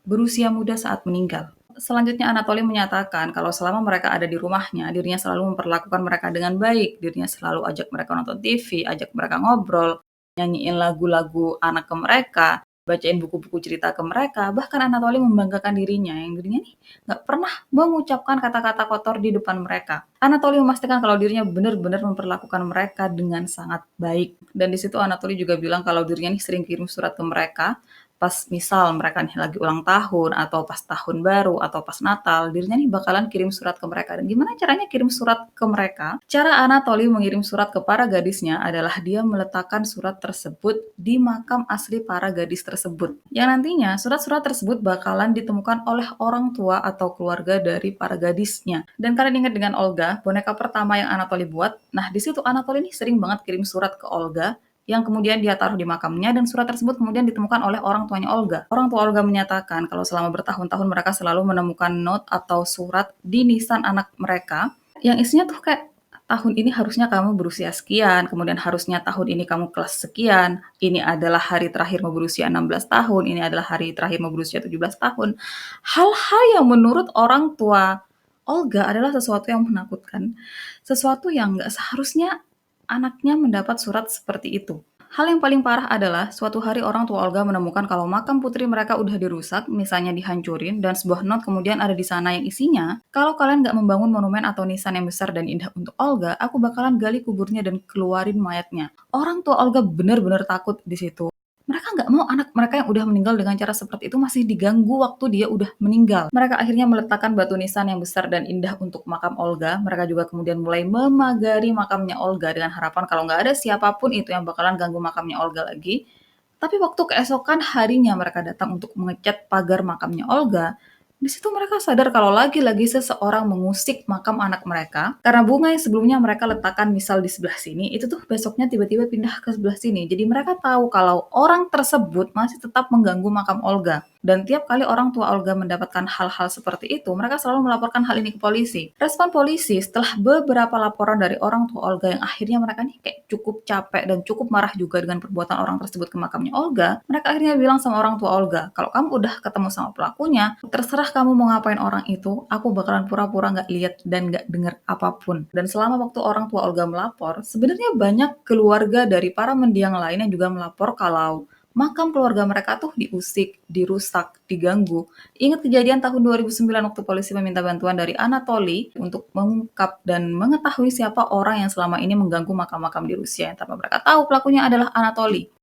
berusia muda saat meninggal. Selanjutnya Anatoly menyatakan kalau selama mereka ada di rumahnya, dirinya selalu memperlakukan mereka dengan baik, dirinya selalu ajak mereka nonton TV, ajak mereka ngobrol, nyanyiin lagu-lagu anak ke mereka, bacain buku-buku cerita ke mereka, bahkan Anatoly membanggakan dirinya yang dirinya nih nggak pernah mengucapkan kata-kata kotor di depan mereka. Anatoly memastikan kalau dirinya benar-benar memperlakukan mereka dengan sangat baik. Dan di situ Anatoly juga bilang kalau dirinya nih sering kirim surat ke mereka pas misal mereka nih lagi ulang tahun atau pas tahun baru atau pas Natal, dirinya nih bakalan kirim surat ke mereka. Dan gimana caranya kirim surat ke mereka? Cara Anatoly mengirim surat ke para gadisnya adalah dia meletakkan surat tersebut di makam asli para gadis tersebut. Yang nantinya surat-surat tersebut bakalan ditemukan oleh orang tua atau keluarga dari para gadisnya. Dan kalian ingat dengan Olga, boneka pertama yang Anatoly buat? Nah, di situ Anatoly nih sering banget kirim surat ke Olga yang kemudian dia taruh di makamnya dan surat tersebut kemudian ditemukan oleh orang tuanya Olga. Orang tua Olga menyatakan kalau selama bertahun-tahun mereka selalu menemukan note atau surat di nisan anak mereka yang isinya tuh kayak tahun ini harusnya kamu berusia sekian, kemudian harusnya tahun ini kamu kelas sekian, ini adalah hari terakhir mau berusia 16 tahun, ini adalah hari terakhir mau berusia 17 tahun. Hal-hal yang menurut orang tua Olga adalah sesuatu yang menakutkan, sesuatu yang nggak seharusnya anaknya mendapat surat seperti itu. Hal yang paling parah adalah suatu hari orang tua Olga menemukan kalau makam putri mereka udah dirusak, misalnya dihancurin, dan sebuah note kemudian ada di sana yang isinya, kalau kalian nggak membangun monumen atau nisan yang besar dan indah untuk Olga, aku bakalan gali kuburnya dan keluarin mayatnya. Orang tua Olga benar-benar takut di situ. Mereka nggak mau anak mereka yang udah meninggal dengan cara seperti itu masih diganggu waktu dia udah meninggal. Mereka akhirnya meletakkan batu nisan yang besar dan indah untuk makam Olga. Mereka juga kemudian mulai memagari makamnya Olga dengan harapan kalau nggak ada siapapun itu yang bakalan ganggu makamnya Olga lagi. Tapi waktu keesokan harinya mereka datang untuk mengecat pagar makamnya Olga, di situ mereka sadar kalau lagi-lagi seseorang mengusik makam anak mereka karena bunga yang sebelumnya mereka letakkan misal di sebelah sini, itu tuh besoknya tiba-tiba pindah ke sebelah sini. Jadi mereka tahu kalau orang tersebut masih tetap mengganggu makam Olga. Dan tiap kali orang tua Olga mendapatkan hal-hal seperti itu, mereka selalu melaporkan hal ini ke polisi. Respon polisi setelah beberapa laporan dari orang tua Olga yang akhirnya mereka nih kayak cukup capek dan cukup marah juga dengan perbuatan orang tersebut ke makamnya Olga, mereka akhirnya bilang sama orang tua Olga, kalau kamu udah ketemu sama pelakunya, terserah kamu mau ngapain orang itu, aku bakalan pura-pura nggak lihat dan nggak dengar apapun. Dan selama waktu orang tua Olga melapor, sebenarnya banyak keluarga dari para mendiang lain yang juga melapor kalau makam keluarga mereka tuh diusik, dirusak, diganggu. Ingat kejadian tahun 2009 waktu polisi meminta bantuan dari Anatoly untuk mengungkap dan mengetahui siapa orang yang selama ini mengganggu makam-makam di Rusia. Tanpa mereka tahu pelakunya adalah Anatoly.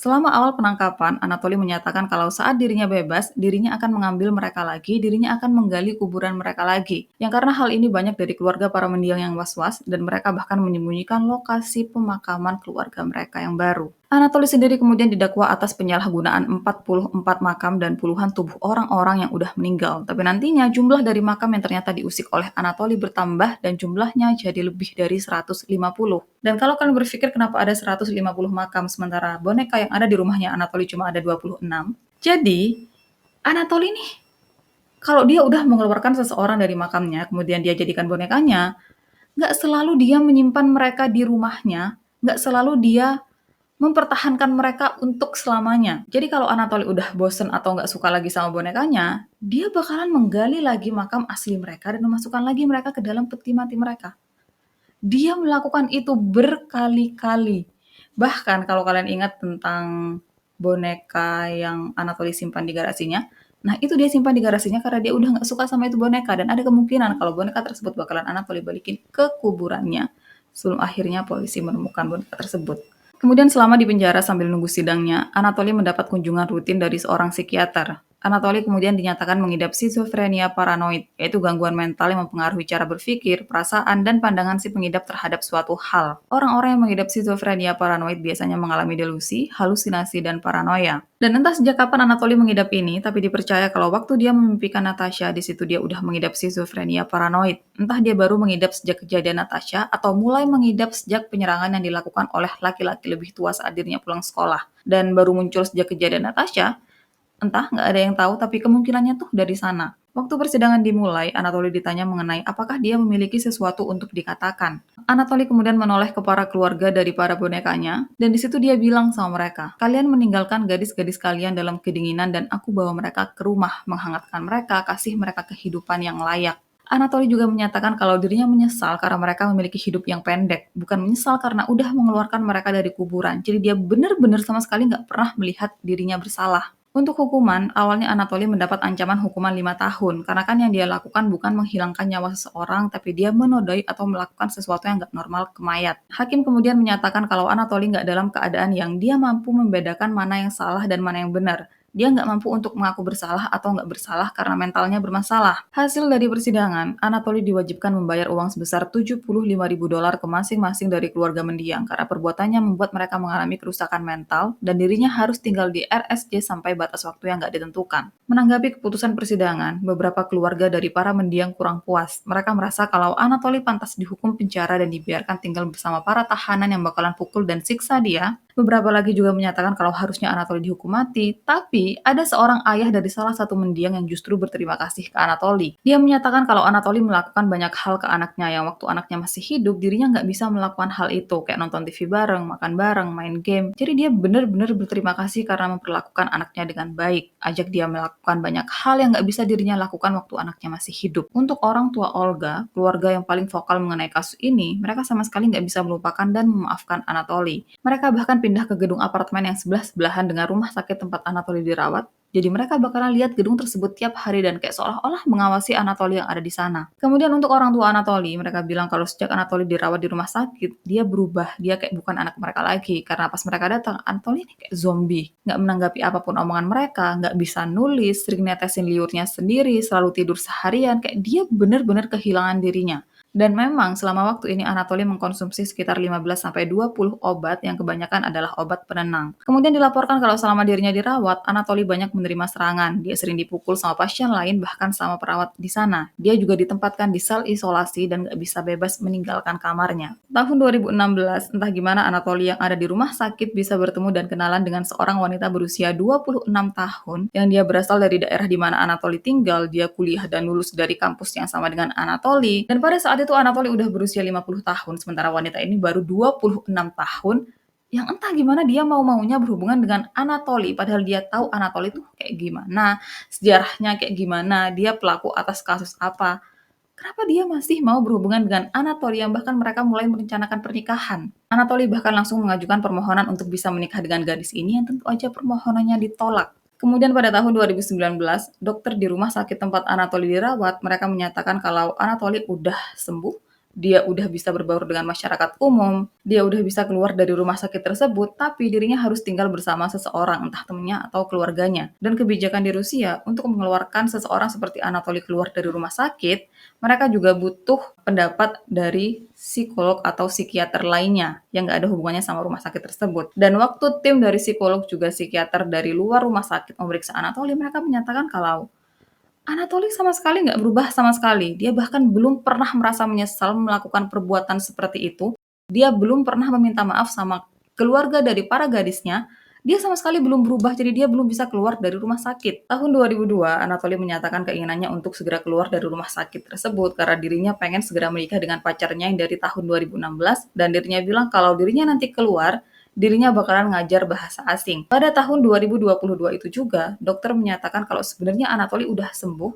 Selama awal penangkapan, Anatoly menyatakan kalau saat dirinya bebas, dirinya akan mengambil mereka lagi, dirinya akan menggali kuburan mereka lagi. Yang karena hal ini banyak dari keluarga para mendiang yang was-was, dan mereka bahkan menyembunyikan lokasi pemakaman keluarga mereka yang baru. Anatoly sendiri kemudian didakwa atas penyalahgunaan 44 makam dan puluhan tubuh orang-orang yang udah meninggal. Tapi nantinya jumlah dari makam yang ternyata diusik oleh Anatoly bertambah dan jumlahnya jadi lebih dari 150. Dan kalau kalian berpikir kenapa ada 150 makam sementara boneka yang ada di rumahnya Anatoly cuma ada 26. Jadi, Anatoly nih kalau dia udah mengeluarkan seseorang dari makamnya, kemudian dia jadikan bonekanya, nggak selalu dia menyimpan mereka di rumahnya, nggak selalu dia mempertahankan mereka untuk selamanya. Jadi kalau Anatoly udah bosen atau nggak suka lagi sama bonekanya, dia bakalan menggali lagi makam asli mereka dan memasukkan lagi mereka ke dalam peti mati mereka. Dia melakukan itu berkali-kali. Bahkan kalau kalian ingat tentang boneka yang Anatoly simpan di garasinya, nah itu dia simpan di garasinya karena dia udah nggak suka sama itu boneka dan ada kemungkinan kalau boneka tersebut bakalan Anatoly balikin ke kuburannya sebelum akhirnya polisi menemukan boneka tersebut. Kemudian selama di penjara sambil nunggu sidangnya, Anatoly mendapat kunjungan rutin dari seorang psikiater. Anatoly kemudian dinyatakan mengidap skizofrenia paranoid, yaitu gangguan mental yang mempengaruhi cara berpikir, perasaan, dan pandangan si pengidap terhadap suatu hal. Orang-orang yang mengidap skizofrenia paranoid biasanya mengalami delusi, halusinasi, dan paranoia. Dan entah sejak kapan Anatoly mengidap ini, tapi dipercaya kalau waktu dia memimpikan Natasha, di situ dia udah mengidap skizofrenia paranoid. Entah dia baru mengidap sejak kejadian Natasha, atau mulai mengidap sejak penyerangan yang dilakukan oleh laki-laki lebih tua saat dirinya pulang sekolah. Dan baru muncul sejak kejadian Natasha, entah, nggak ada yang tahu, tapi kemungkinannya tuh dari sana. Waktu persidangan dimulai, Anatoly ditanya mengenai apakah dia memiliki sesuatu untuk dikatakan. Anatoly kemudian menoleh ke para keluarga dari para bonekanya, dan di situ dia bilang sama mereka, kalian meninggalkan gadis-gadis kalian dalam kedinginan dan aku bawa mereka ke rumah, menghangatkan mereka, kasih mereka kehidupan yang layak. Anatoly juga menyatakan kalau dirinya menyesal karena mereka memiliki hidup yang pendek, bukan menyesal karena udah mengeluarkan mereka dari kuburan. Jadi dia benar-benar sama sekali nggak pernah melihat dirinya bersalah. Untuk hukuman, awalnya Anatoly mendapat ancaman hukuman 5 tahun, karena kan yang dia lakukan bukan menghilangkan nyawa seseorang, tapi dia menodai atau melakukan sesuatu yang nggak normal ke mayat. Hakim kemudian menyatakan kalau Anatoly nggak dalam keadaan yang dia mampu membedakan mana yang salah dan mana yang benar. Dia nggak mampu untuk mengaku bersalah atau nggak bersalah karena mentalnya bermasalah. Hasil dari persidangan, Anatoly diwajibkan membayar uang sebesar $75.000 ke masing-masing dari keluarga mendiang karena perbuatannya membuat mereka mengalami kerusakan mental dan dirinya harus tinggal di RSJ sampai batas waktu yang nggak ditentukan. Menanggapi keputusan persidangan, beberapa keluarga dari para mendiang kurang puas. Mereka merasa kalau Anatoly pantas dihukum penjara dan dibiarkan tinggal bersama para tahanan yang bakalan pukul dan siksa dia. Beberapa lagi juga menyatakan kalau harusnya Anatoly dihukum mati, tapi ada seorang ayah dari salah satu mendiang yang justru berterima kasih ke Anatoly. Dia menyatakan kalau Anatoly melakukan banyak hal ke anaknya yang waktu anaknya masih hidup, dirinya nggak bisa melakukan hal itu, kayak nonton TV bareng, makan bareng, main game. Jadi dia benar-benar berterima kasih karena memperlakukan anaknya dengan baik, ajak dia melakukan banyak hal yang nggak bisa dirinya lakukan waktu anaknya masih hidup. Untuk orang tua Olga, keluarga yang paling vokal mengenai kasus ini, mereka sama sekali nggak bisa melupakan dan memaafkan Anatoly. Mereka bahkan pindah ke gedung apartemen yang sebelah-sebelahan dengan rumah sakit tempat Anatoly dirawat. Jadi mereka bakalan lihat gedung tersebut tiap hari dan kayak seolah-olah mengawasi Anatoly yang ada di sana. Kemudian untuk orang tua Anatoly, mereka bilang kalau sejak Anatoly dirawat di rumah sakit, dia berubah. Dia kayak bukan anak mereka lagi. Karena pas mereka datang, Anatoly ini kayak zombie. Nggak menanggapi apapun omongan mereka, nggak bisa nulis, sering netesin liurnya sendiri, selalu tidur seharian. Kayak dia bener-bener kehilangan dirinya. Dan memang selama waktu ini Anatoly mengkonsumsi sekitar 15-20 obat yang kebanyakan adalah obat penenang. Kemudian dilaporkan kalau selama dirinya dirawat, Anatoly banyak menerima serangan. Dia sering dipukul sama pasien lain bahkan sama perawat di sana. Dia juga ditempatkan di sel isolasi dan nggak bisa bebas meninggalkan kamarnya. Tahun 2016, entah gimana Anatoly yang ada di rumah sakit bisa bertemu dan kenalan dengan seorang wanita berusia 26 tahun yang dia berasal dari daerah di mana Anatoly tinggal. Dia kuliah dan lulus dari kampus yang sama dengan Anatoly. Dan pada saat itu Anatoly udah berusia 50 tahun, sementara wanita ini baru 26 tahun, yang entah gimana dia mau-maunya berhubungan dengan Anatoly, padahal dia tahu Anatoly tuh kayak gimana, sejarahnya kayak gimana, dia pelaku atas kasus apa. Kenapa dia masih mau berhubungan dengan Anatoly yang bahkan mereka mulai merencanakan pernikahan? Anatoly bahkan langsung mengajukan permohonan untuk bisa menikah dengan gadis ini yang tentu aja permohonannya ditolak. Kemudian pada tahun 2019, dokter di rumah sakit tempat Anatoly dirawat, mereka menyatakan kalau Anatoly udah sembuh, dia udah bisa berbaur dengan masyarakat umum, dia udah bisa keluar dari rumah sakit tersebut, tapi dirinya harus tinggal bersama seseorang, entah temannya atau keluarganya. Dan kebijakan di Rusia untuk mengeluarkan seseorang seperti Anatoly keluar dari rumah sakit, mereka juga butuh pendapat dari psikolog atau psikiater lainnya yang nggak ada hubungannya sama rumah sakit tersebut. Dan waktu tim dari psikolog juga psikiater dari luar rumah sakit memeriksa Anatoly, mereka menyatakan kalau Anatoly sama sekali nggak berubah sama sekali. Dia bahkan belum pernah merasa menyesal melakukan perbuatan seperti itu. Dia belum pernah meminta maaf sama keluarga dari para gadisnya. Dia sama sekali belum berubah, jadi dia belum bisa keluar dari rumah sakit. Tahun 2002, Anatoly menyatakan keinginannya untuk segera keluar dari rumah sakit tersebut karena dirinya pengen segera menikah dengan pacarnya yang dari tahun 2016 dan dirinya bilang kalau dirinya nanti keluar, dirinya bakalan ngajar bahasa asing. Pada tahun 2022 itu juga, dokter menyatakan kalau sebenarnya Anatoly udah sembuh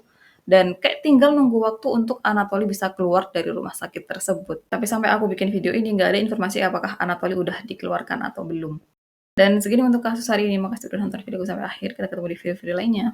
dan kayak tinggal nunggu waktu untuk Anatoly bisa keluar dari rumah sakit tersebut. Tapi sampai aku bikin video ini nggak ada informasi apakah Anatoly udah dikeluarkan atau belum. Dan segini untuk kasus hari ini. Makasih udah nonton videoku sampai akhir. Kita ketemu di video-video lainnya.